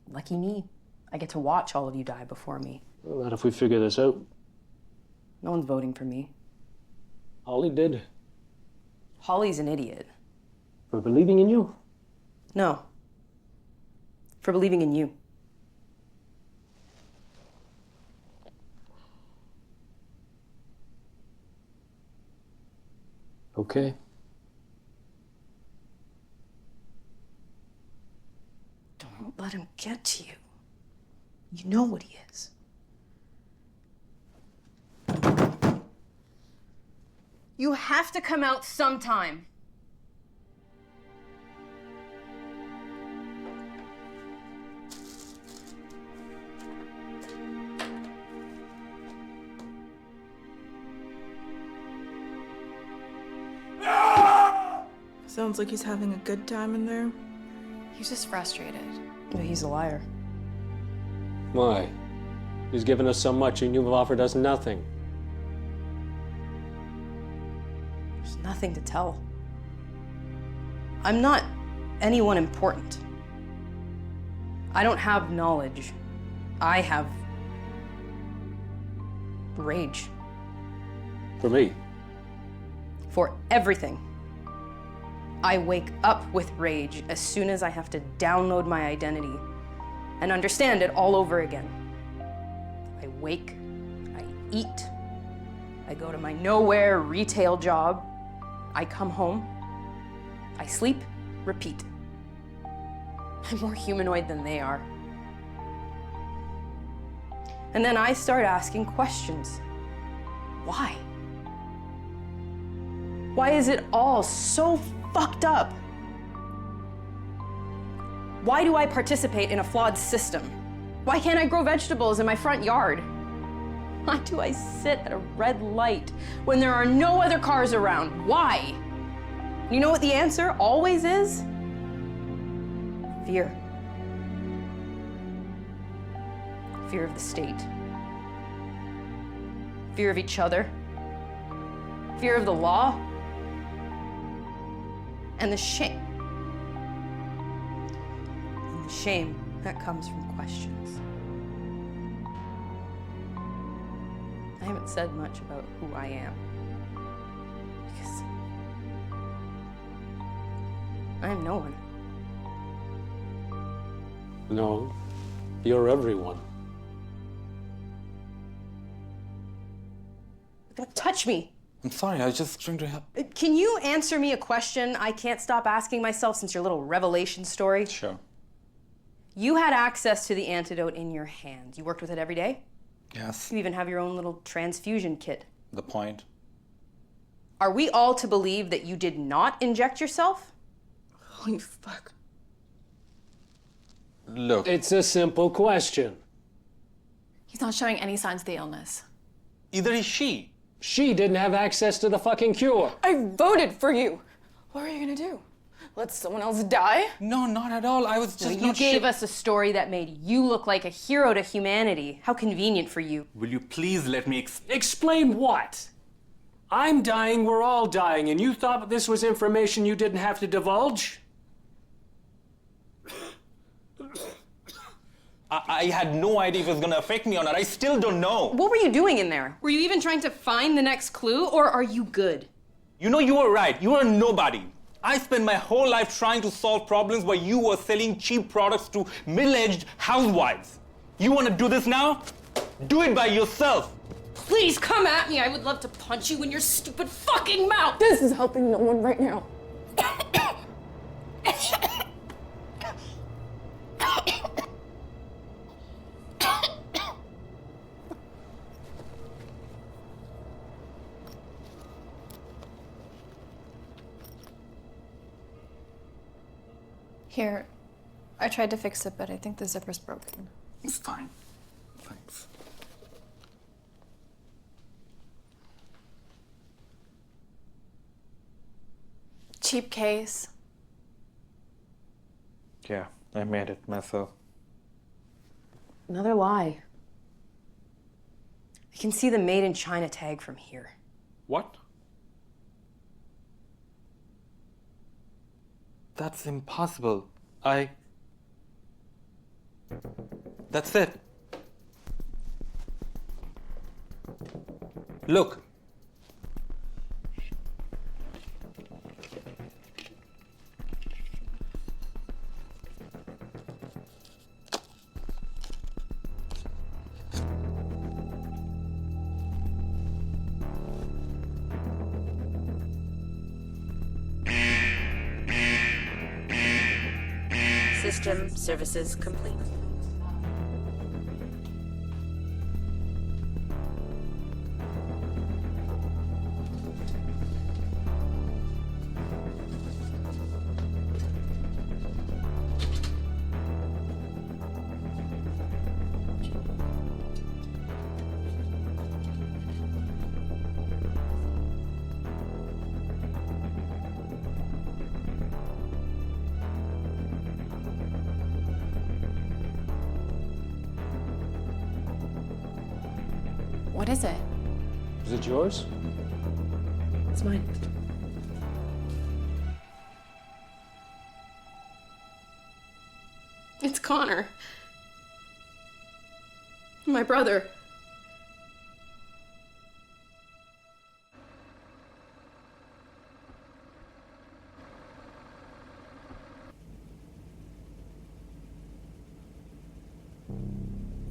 Lucky me. I get to watch all of you die before me. Well, not if we figure this out. No one's voting for me. Holly did. Holly's an idiot. For believing in you? No. For believing in you. Okay. Don't let him get to you. You know what he is. You have to come out sometime. Sounds like he's having a good time in there. He's just frustrated. But he's a liar. Why? He's given us so much and you've offered us nothing. There's nothing to tell. I'm not anyone important. I don't have knowledge. I have rage. For me? For everything. I wake up with rage as soon as I have to download my identity and understand it all over again. I wake, I eat, I go to my nowhere retail job, I come home, I sleep, repeat. I'm more humanoid than they are. And then I start asking questions. Why? Why is it all so fucked up? Why do I participate in a flawed system? Why can't I grow vegetables in my front yard? Why do I sit at a red light when there are no other cars around? Why? You know what the answer always is? Fear. Fear of the state. Fear of each other. Fear of the law. And the shame. And the shame that comes from questions. I haven't said much about who I am. Because I am no one. No, you're everyone. Don't touch me. I'm sorry, I was just trying to help. Can you answer me a question I can't stop asking myself since your little revelation story? Sure. You had access to the antidote in your hands. You worked with it every day? Yes. You even have your own little transfusion kit. The point? Are we all to believe that you did not inject yourself? Holy fuck. Look. It's a simple question. He's not showing any signs of the illness. Either is she. She didn't have access to the fucking cure. I voted for you. What are you gonna do? Let someone else die? No, not at all. I was just You gave us a story that made you look like a hero to humanity. How convenient for you. Will you please let me Explain what? I'm dying, we're all dying, and you thought this was information you didn't have to divulge? I had no idea if it was gonna affect me or not. I still don't know. What were you doing in there? Were you even trying to find the next clue, or are you good? You know, you were right. You were a nobody. I spent my whole life trying to solve problems while you were selling cheap products to middle-aged housewives. You want to do this now? Do it by yourself. Please come at me. I would love to punch you in your stupid fucking mouth. This is helping no one right now. Here, I tried to fix it, but I think the zipper's broken. It's fine. Thanks. Cheap case. Yeah, I made it myself. Another lie. I can see the made in China tag from here. What? That's impossible. That's it. Look. System services complete. What is it? Is it yours? It's mine. It's Connor. My brother.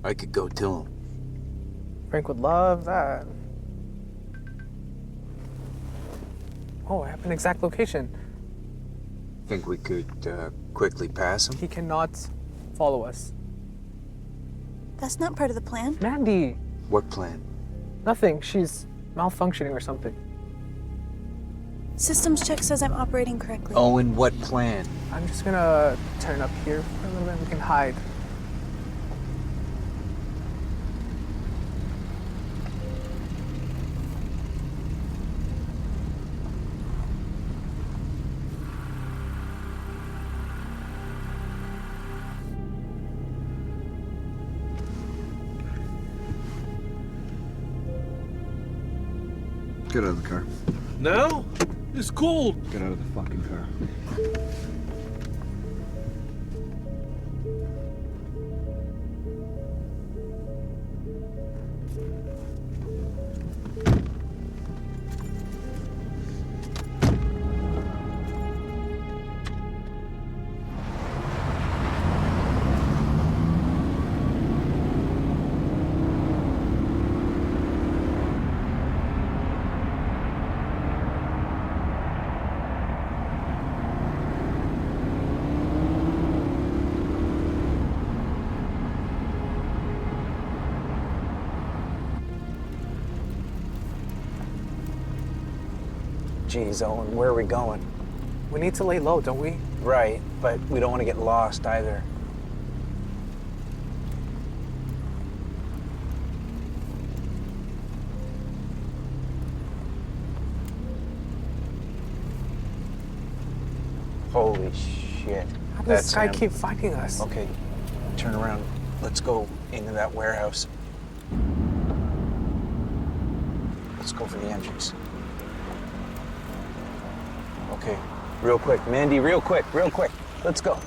I could go to him. Frank would love that. Oh, I have an exact location. Think we could quickly pass him? He cannot follow us. That's not part of the plan. Mandy! What plan? Nothing. She's malfunctioning or something. Systems check says I'm operating correctly. Owen, what plan? I'm just gonna turn up here for a little bit. We can hide. Get out of the car. Now? It's cold. Get out of the fucking car. Geez, Owen, where are we going? We need to lay low, don't we? Right, but we don't want to get lost either. Holy shit. How does this guy keep finding us? Okay, turn around. Let's go into that warehouse. Let's go for the entrance. Okay, real quick. Mandy, real quick. Let's go.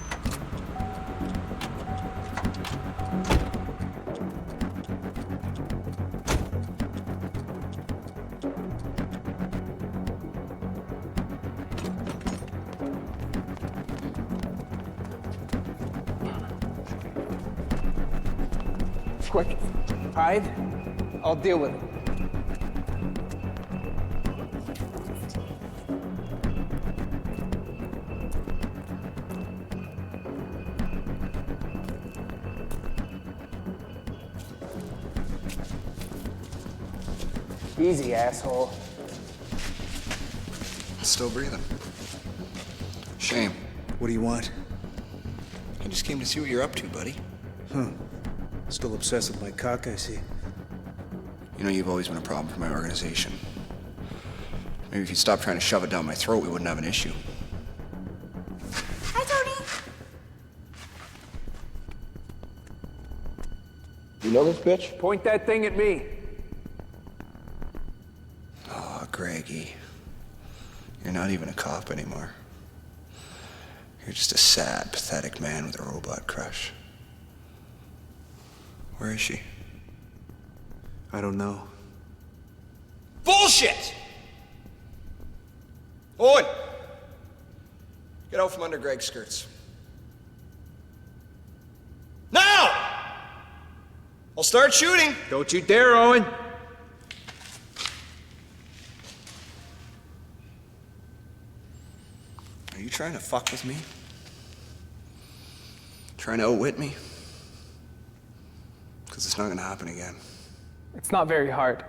Quick. Hide. I'll deal with it. Easy, asshole. Still breathing. Shame. What do you want? I just came to see what you're up to, buddy. Huh. Still obsessed with my cock, I see. You know, you've always been a problem for my organization. Maybe if you'd stop trying to shove it down my throat, we wouldn't have an issue. Hi, Tony. You know this bitch? Point that thing at me. Oh, Greggy. You're not even a cop anymore. You're just a sad, pathetic man with a robot crush. Where is she? I don't know. Bullshit! Owen! Get out from under Greg's skirts. Now! I'll start shooting. Don't you dare, Owen. Are you trying to fuck with me? Trying to outwit me? Because it's not gonna happen again. It's not very hard.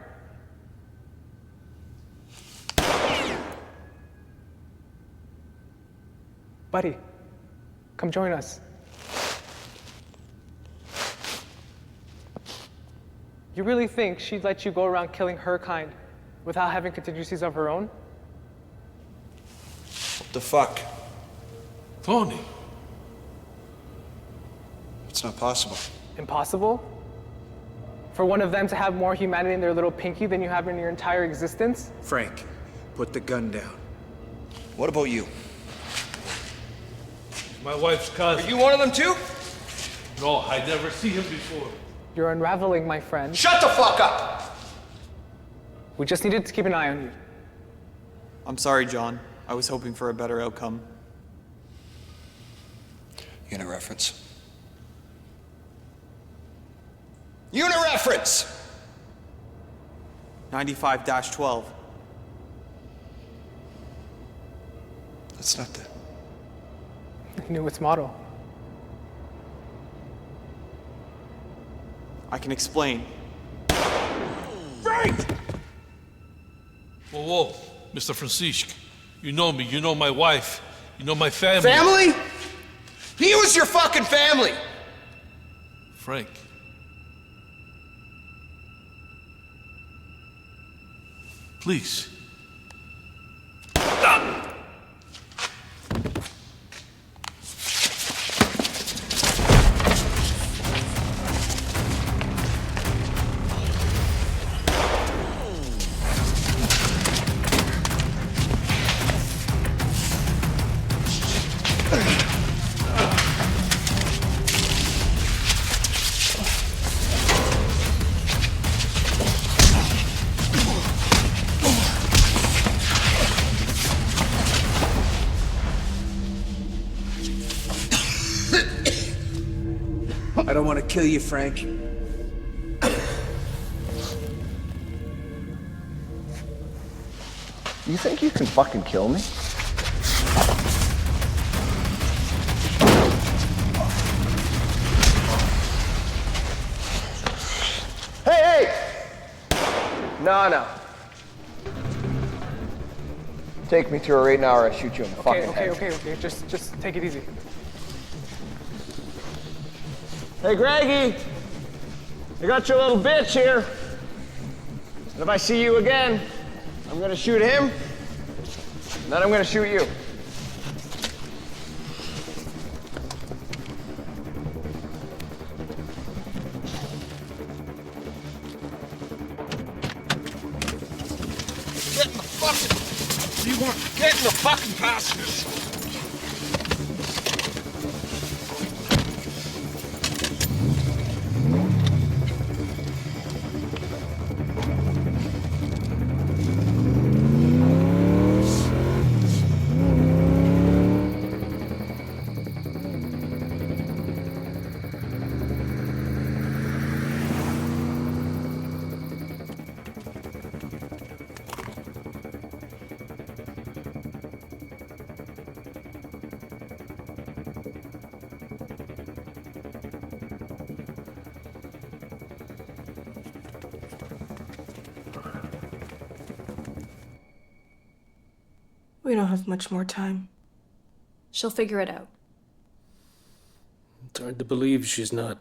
Buddy, come join us. You really think she'd let you go around killing her kind without having contingencies of her own? What the fuck? Tony. It's not possible. Impossible? For one of them to have more humanity in their little pinky than you have in your entire existence? Frank, put the gun down. What about you? My wife's cousin. Are you one of them too? No, I never see him before. You're unraveling, my friend. Shut the fuck up! We just needed to keep an eye on you. I'm sorry, John. I was hoping for a better outcome. Unit reference. Unit reference! 95-12. That's not the... I knew its motto. I can explain. Frank! Whoa, whoa, Mr. Francisque. You know me, you know my wife, you know my family. Family? He was your fucking family! Frank. Please. I don't want to kill you, Frank. You think you can fucking kill me? Hey, hey! No. Take me to her right now or I shoot you in the fucking head. Okay. Just take it easy. Hey, Greggy! I got your little bitch here. And if I see you again, I'm gonna shoot him, and then I'm gonna shoot you. Get in the fucking... You want... Get in the fucking passengers. We don't have much more time. She'll figure it out. It's hard to believe she's not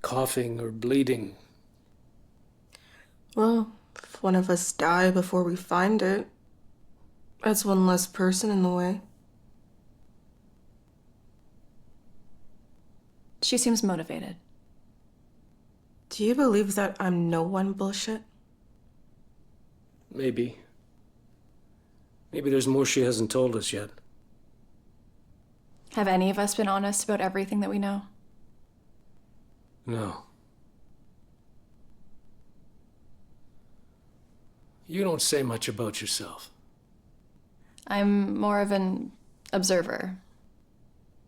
coughing or bleeding. Well, if one of us die before we find it, that's one less person in the way. She seems motivated. Do you believe that I'm no one bullshit? Maybe. Maybe there's more she hasn't told us yet. Have any of us been honest about everything that we know? No. You don't say much about yourself. I'm more of an observer.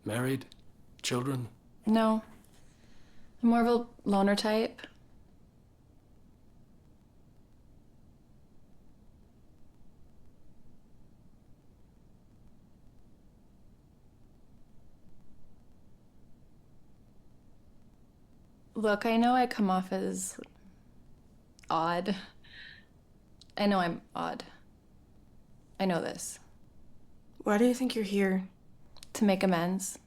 Married? Children? No. I'm more of a loner type. Look, I know I come off as odd. I know I'm odd. I know this. Why do you think you're here? To make amends.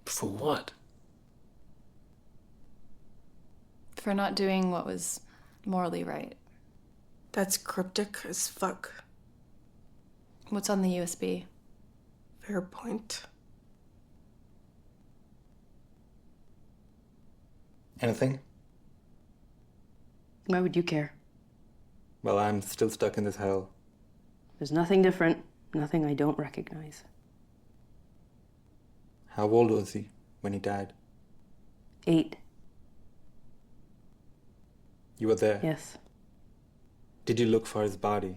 For what? For not doing what was morally right. That's cryptic as fuck. What's on the USB? Fair point. Anything? Why would you care? Well, I'm still stuck in this hell. There's nothing different, nothing I don't recognize. How old was he when he died? 8. You were there? Yes. Did you look for his body?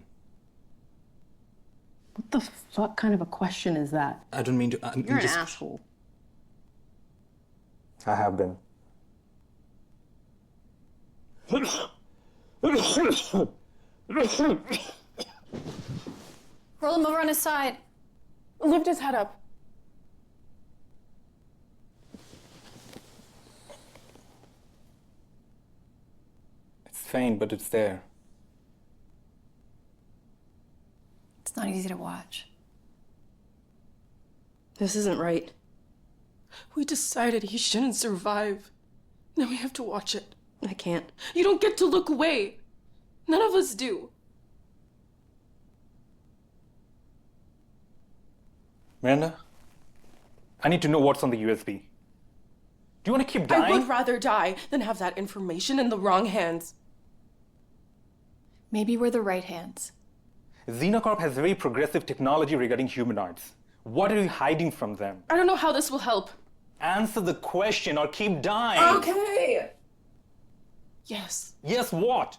What the fuck kind of a question is that? I don't mean to... You're an asshole. I have been. Roll him over on his side. Lift his head up. faint, but it's there. It's not easy to watch. This isn't right. We decided he shouldn't survive. Now we have to watch it. I can't. You don't get to look away. None of us do. Miranda, I need to know what's on the USB. Do you want to keep dying? I would rather die than have that information in the wrong hands. Maybe we're the right hands. Xena Corp has very progressive technology regarding humanoids. What are you hiding from them? I don't know how this will help. Answer the question or keep dying. Okay. Yes. Yes, what?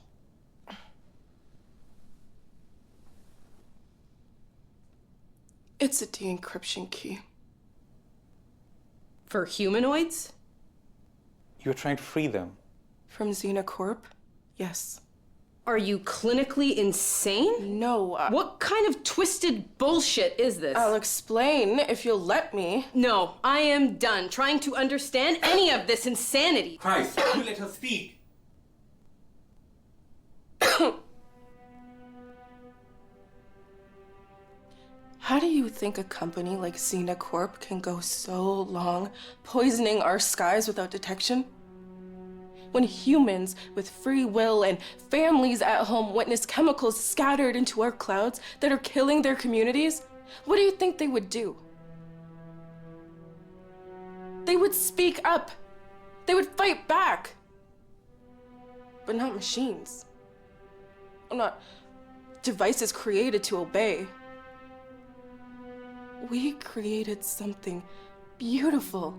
It's a de-encryption key. For humanoids? You're trying to free them. From Xena Corp? Yes. Are you clinically insane? No. What kind of twisted bullshit is this? I'll explain if you'll let me. No, I am done trying to understand any of this insanity. Christ, you let her speak. How do you think a company like Xena Corp can go so long poisoning our skies without detection? When humans with free will and families at home witness chemicals scattered into our clouds that are killing their communities, what do you think they would do? They would speak up. They would fight back. But not machines. Not devices created to obey. We created something beautiful.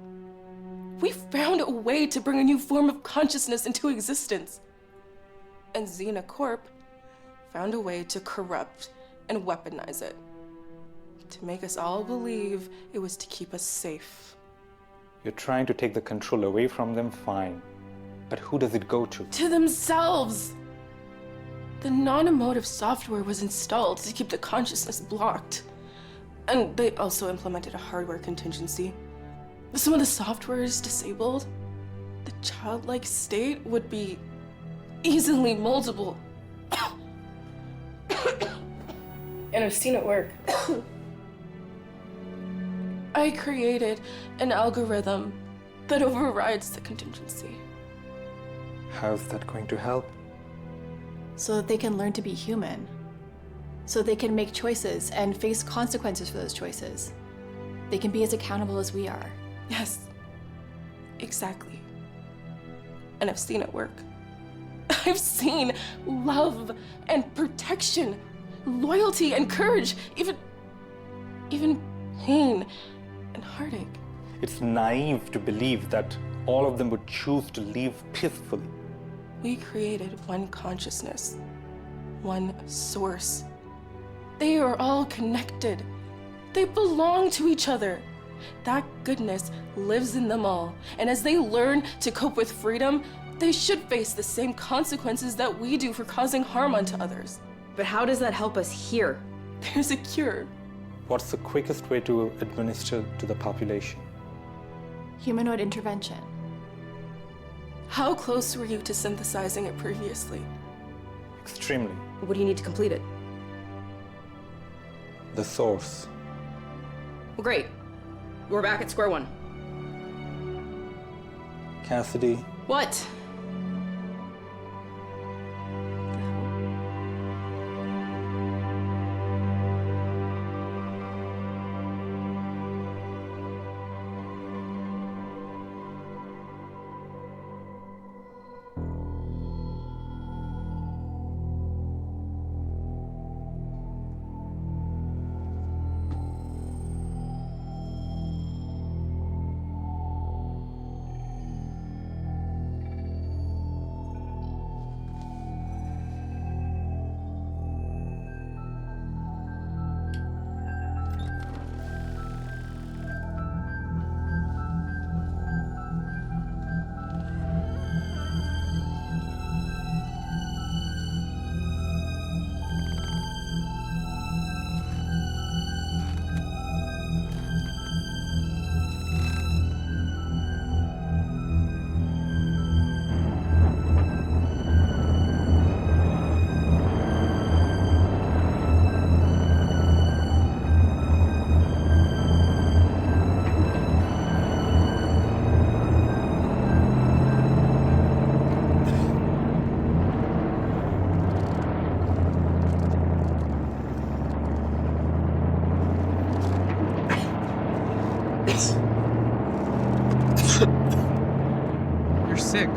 We found a way to bring a new form of consciousness into existence. And Xena Corp found a way to corrupt and weaponize it. To make us all believe it was to keep us safe. You're trying to take the control away from them, fine. But who does it go to? To themselves! The non-emotive software was installed to keep the consciousness blocked. And they also implemented a hardware contingency. If some of the software is disabled, the childlike state would be easily moldable. And I've seen it work. I created an algorithm that overrides the contingency. How's that going to help? So that they can learn to be human. So they can make choices and face consequences for those choices. They can be as accountable as we are. Yes, exactly. And I've seen it work. I've seen love and protection, loyalty and courage, even pain and heartache. It's naive to believe that all of them would choose to live peacefully. We created one consciousness, one source. They are all connected. They belong to each other. That goodness lives in them all. And as they learn to cope with freedom, they should face the same consequences that we do for causing harm unto others. But how does that help us here? There's a cure. What's the quickest way to administer to the population? Humanoid intervention. How close were you to synthesizing it previously? Extremely. What do you need to complete it? The source. Well, great. We're back at square one. Cassidy. What? You're sick.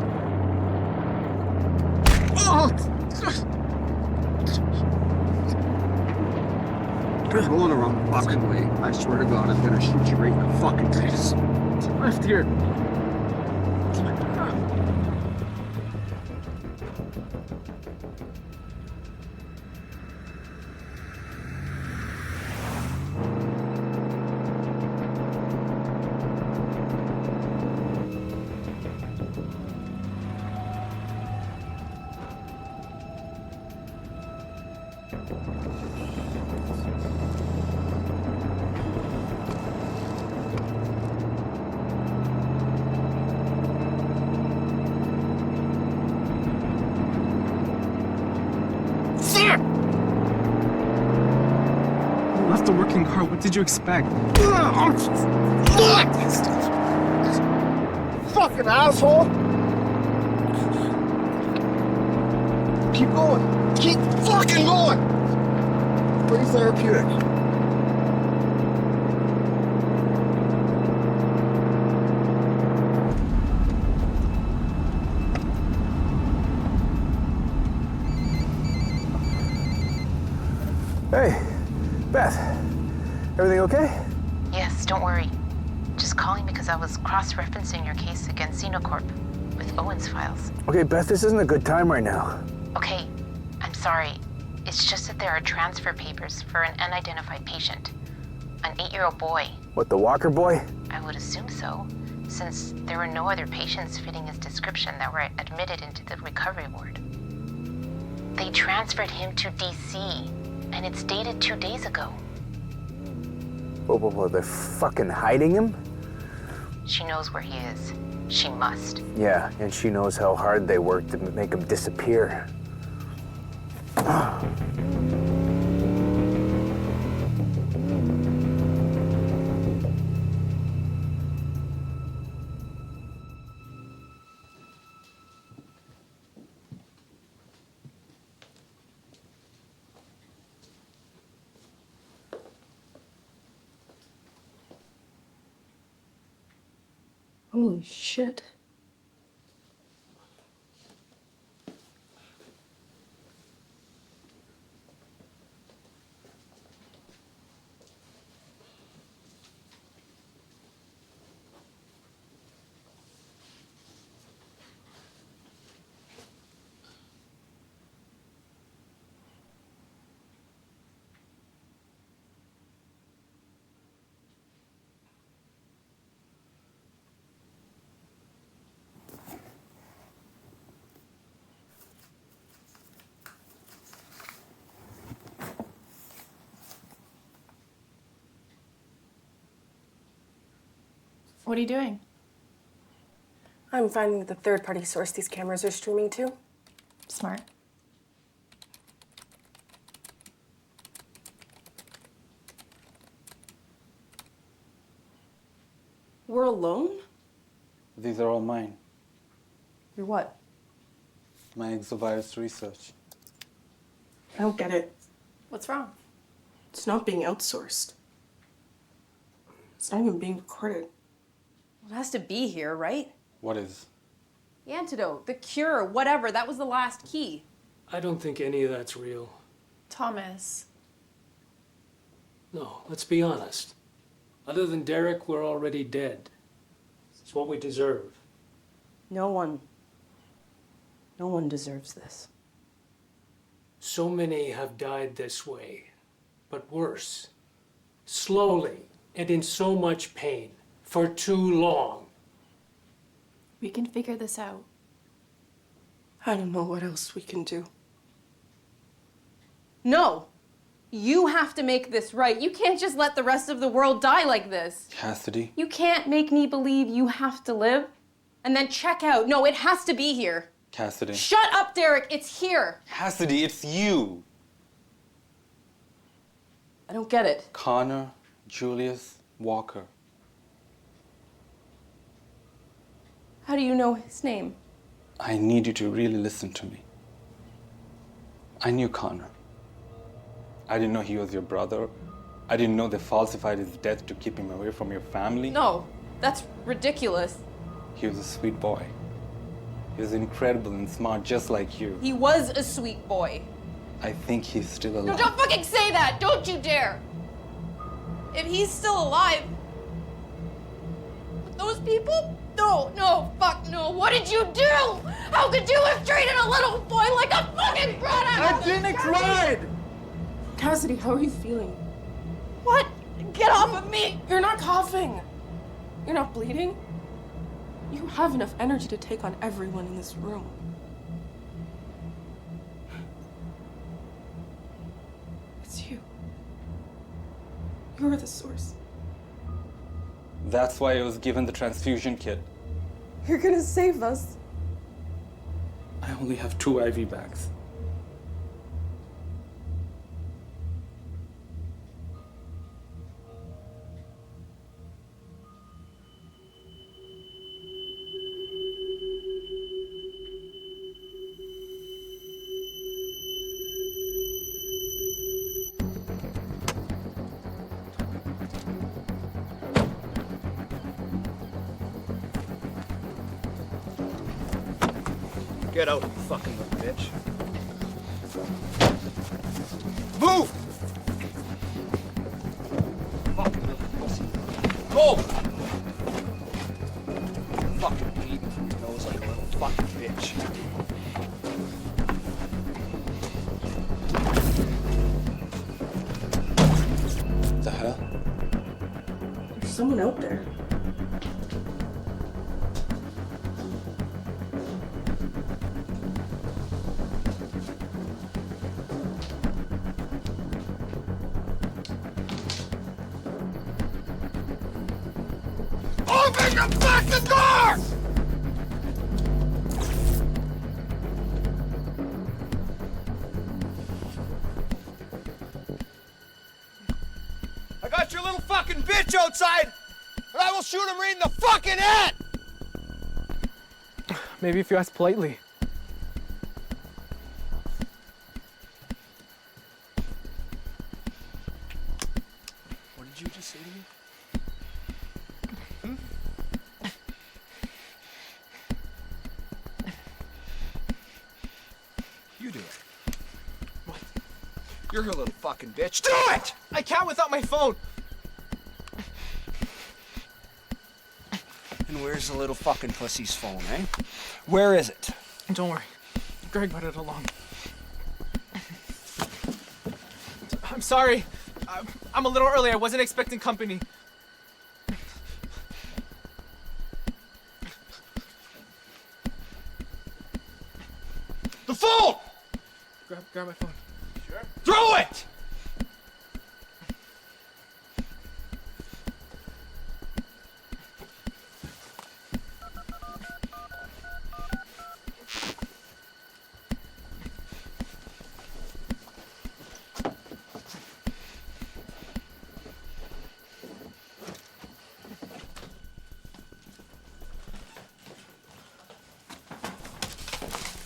You're going the wrong fucking way. I swear to God, I'm gonna shoot you right in the fucking face. Left here. Left a working car. What did you expect? Fucking asshole! Keep going! Keep fucking going! Pretty therapeutic. Hey, Beth. Everything okay? Yes, don't worry. Just calling because I was cross-referencing your case against Xena Corp with Owen's files. Okay, Beth, this isn't a good time right now. Okay, I'm sorry. It's just that there are transfer papers for an unidentified patient. An 8-year-old boy. What, the Walker boy? I would assume so, since there were no other patients fitting his description that were admitted into the recovery ward. They transferred him to DC, and it's dated 2 days ago. Whoa, they're fucking hiding him? She knows where he is. She must. Yeah, and she knows how hard they worked to make him disappear. Holy shit. What are you doing? I'm finding the third-party source these cameras are streaming to. Smart. We're alone? These are all mine. Your what? My exovirus research. I don't get it. What's wrong? It's not being outsourced. It's not even being recorded. Well, it has to be here, right? What is? The antidote, the cure, whatever. That was the last key. I don't think any of that's real. Thomas. No, let's be honest. Other than Derek, we're already dead. It's what we deserve. No one deserves this. So many have died this way, but worse. Slowly and in so much pain. For too long. We can figure this out. I don't know what else we can do. No! You have to make this right. You can't just let the rest of the world die like this. Cassidy? You can't make me believe you have to live and then check out. No, it has to be here. Cassidy. Shut up, Derek. It's here. Cassidy, it's you. I don't get it. Connor Julius Walker. How do you know his name? I need you to really listen to me. I knew Connor. I didn't know he was your brother. I didn't know they falsified his death to keep him away from your family. No, that's ridiculous. He was a sweet boy. He was incredible and smart, just like you. He was a sweet boy. I think he's still No, alive. don't fucking say that! Don't you dare! If he's still alive... Those people? No, fuck no. What did you do? How could you have treated a little boy like a fucking product? I didn't cried! Cassidy, how are you feeling? What? Get off of me! You're not coughing. You're not bleeding. You have enough energy to take on everyone in this room. It's you. You're the source. That's why I was given the transfusion kit. You're gonna save us. I only have 2 IV bags. Get out, you fucking little bitch. Move! Fucking little pussy. Go! Fucking bleeding from your nose like a little fucking bitch. The hell? There's someone out there. Open the fucking door! I got your little fucking bitch outside, and I will shoot him right in the fucking head! Maybe if you ask politely. What did you just say to me? You do it. What? You're her little fucking bitch. Do it! I can't without my phone. And where's the little fucking pussy's phone, eh? Where is it? Don't worry. Greg brought it along. I'm sorry. I'm a little early. I wasn't expecting company. The phone! Grab my phone. Sure. Throw it!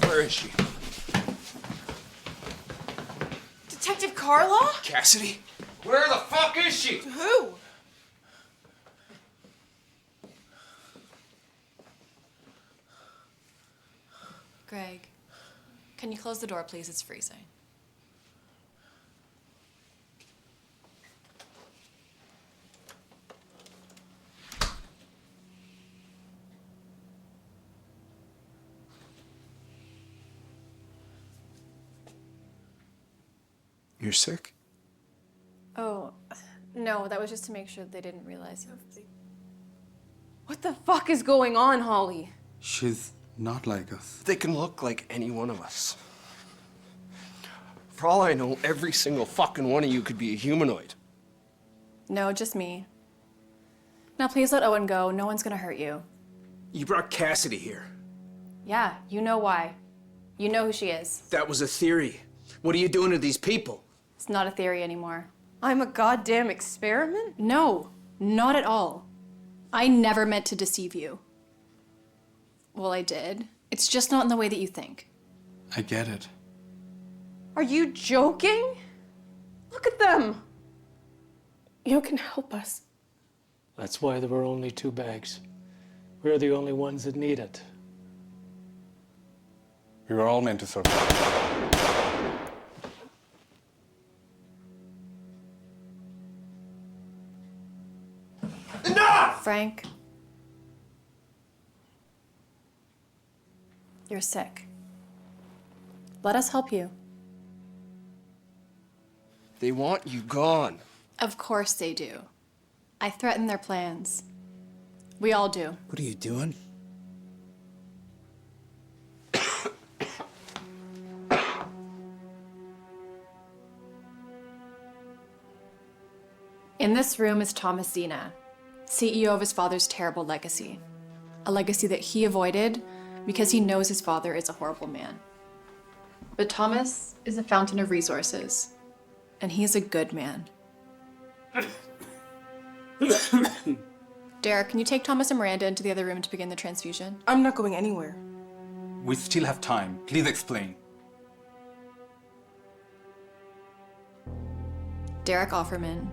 Where is she? Detective Carla? Cassidy? Where the fuck is she? Who? Greg, can you close the door, please? It's freezing. You're sick? Oh, no, that was just to make sure they didn't realize. What the fuck is going on, Holly? She's not like us. They can look like any one of us. For all I know, every single fucking one of you could be a humanoid. No, just me. Now please let Owen go. No one's gonna hurt you. You brought Cassidy here. Yeah, you know why. You know who she is. That was a theory. What are you doing to these people? It's not a theory anymore. I'm a goddamn experiment? No, not at all. I never meant to deceive you. Well, I did. It's just not in the way that you think. I get it. Are you joking? Look at them. You can help us. That's why there were only 2 bags. We're the only ones that need it. We were all meant to survive. Enough! Frank, you're sick. Let us help you. They want you gone. Of course they do. I threaten their plans. We all do. What are you doing? In this room is Thomas Xena, CEO of his father's terrible legacy. A legacy that he avoided because he knows his father is a horrible man. But Thomas is a fountain of resources, and he is a good man. Derek, can you take Thomas and Miranda into the other room to begin the transfusion? I'm not going anywhere. We still have time. Please explain. Derek Offerman,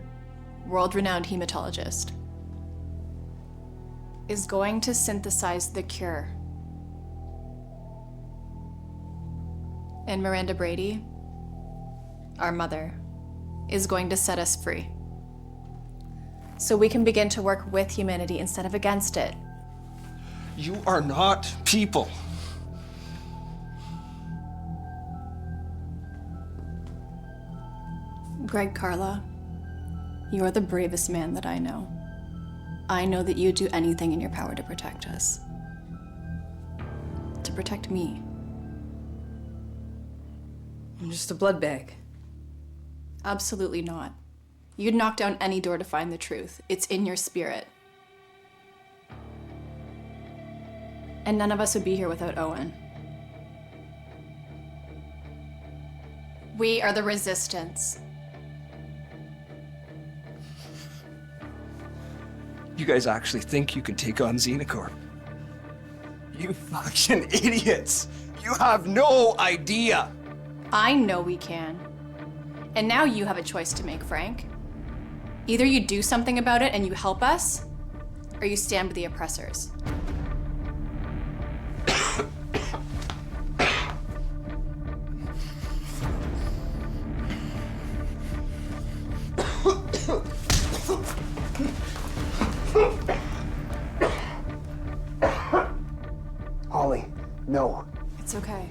world-renowned hematologist, is going to synthesize the cure. And Miranda Brady, our mother, is going to set us free. So we can begin to work with humanity instead of against it. You are not people. Greg Carla, you are the bravest man that I know. I know that you'd do anything in your power to protect us. To protect me. I'm just a blood bag. Absolutely not. You'd knock down any door to find the truth. It's in your spirit. And none of us would be here without Owen. We are the Resistance. You guys actually think you can take on Xena Corp? You fucking idiots! You have no idea! I know we can. And now you have a choice to make, Frank. Either you do something about it and you help us, or you stand with the oppressors. Holly, no. It's okay.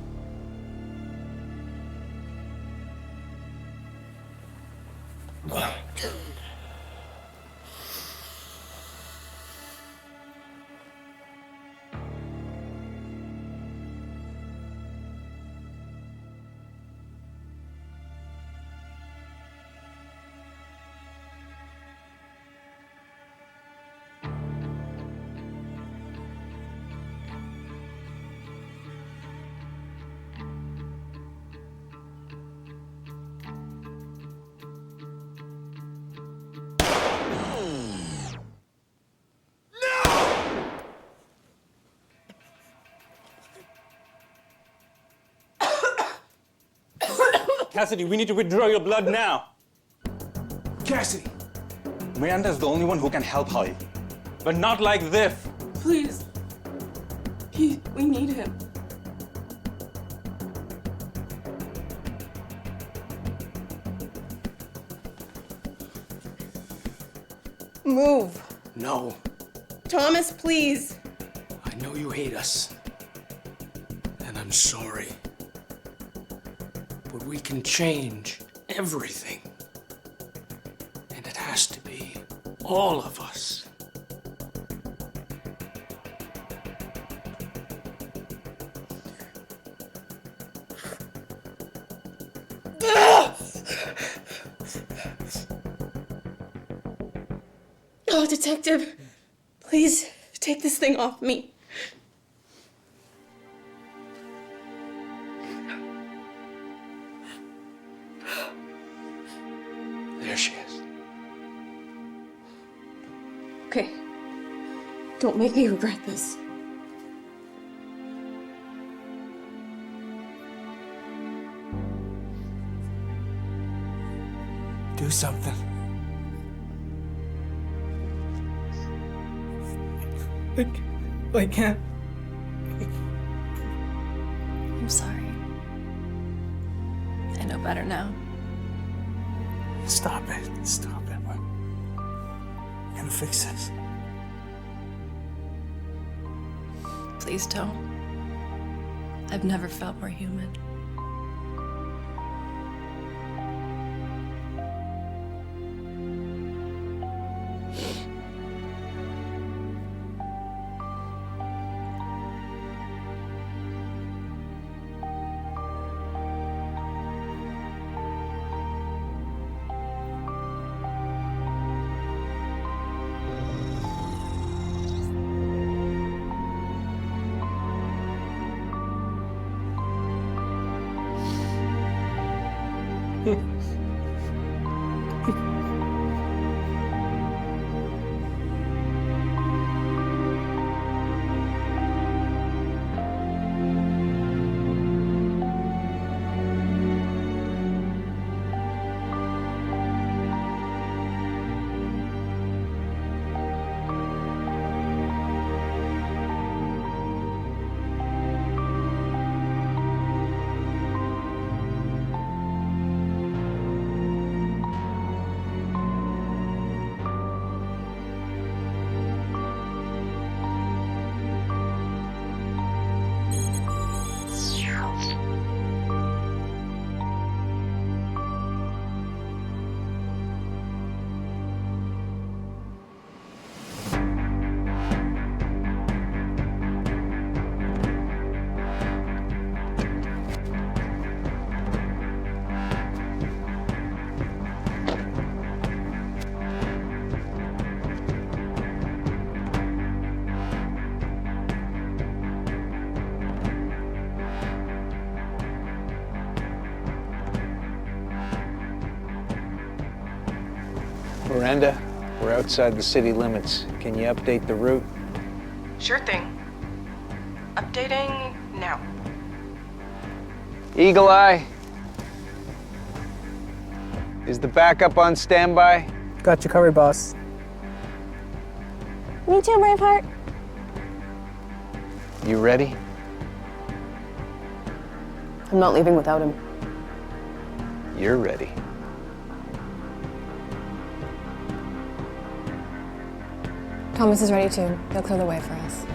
Cassidy, we need to withdraw your blood now. Cassidy! Miranda is the only one who can help Holly. But not like this. Please. We need him. Move. No. Thomas, please. I know you hate us. And I'm sorry. But we can change everything. And it has to be all of us. Oh, Detective, please take this thing off me. There she is. Okay. Don't make me regret this. Do something. I can't. I'm sorry. I know better now. Stop it. Stop it. We're gonna fix this. Please don't. I've never felt more human. Miranda, we're outside the city limits. Can you update the route? Sure thing. Updating now. Eagle Eye. Is the backup on standby? Got you covered, boss. Me too, Braveheart. You ready? I'm not leaving without him. You're ready. Thomas is ready too. He'll clear the way for us.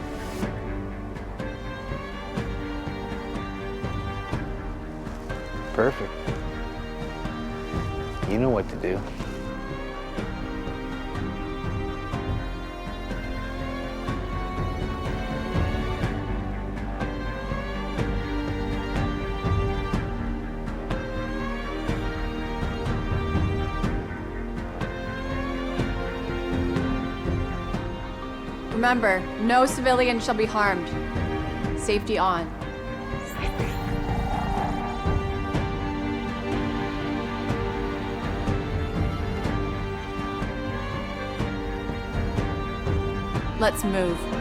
Perfect. You know what to do. Remember, no civilian shall be harmed. Safety on. Let's move.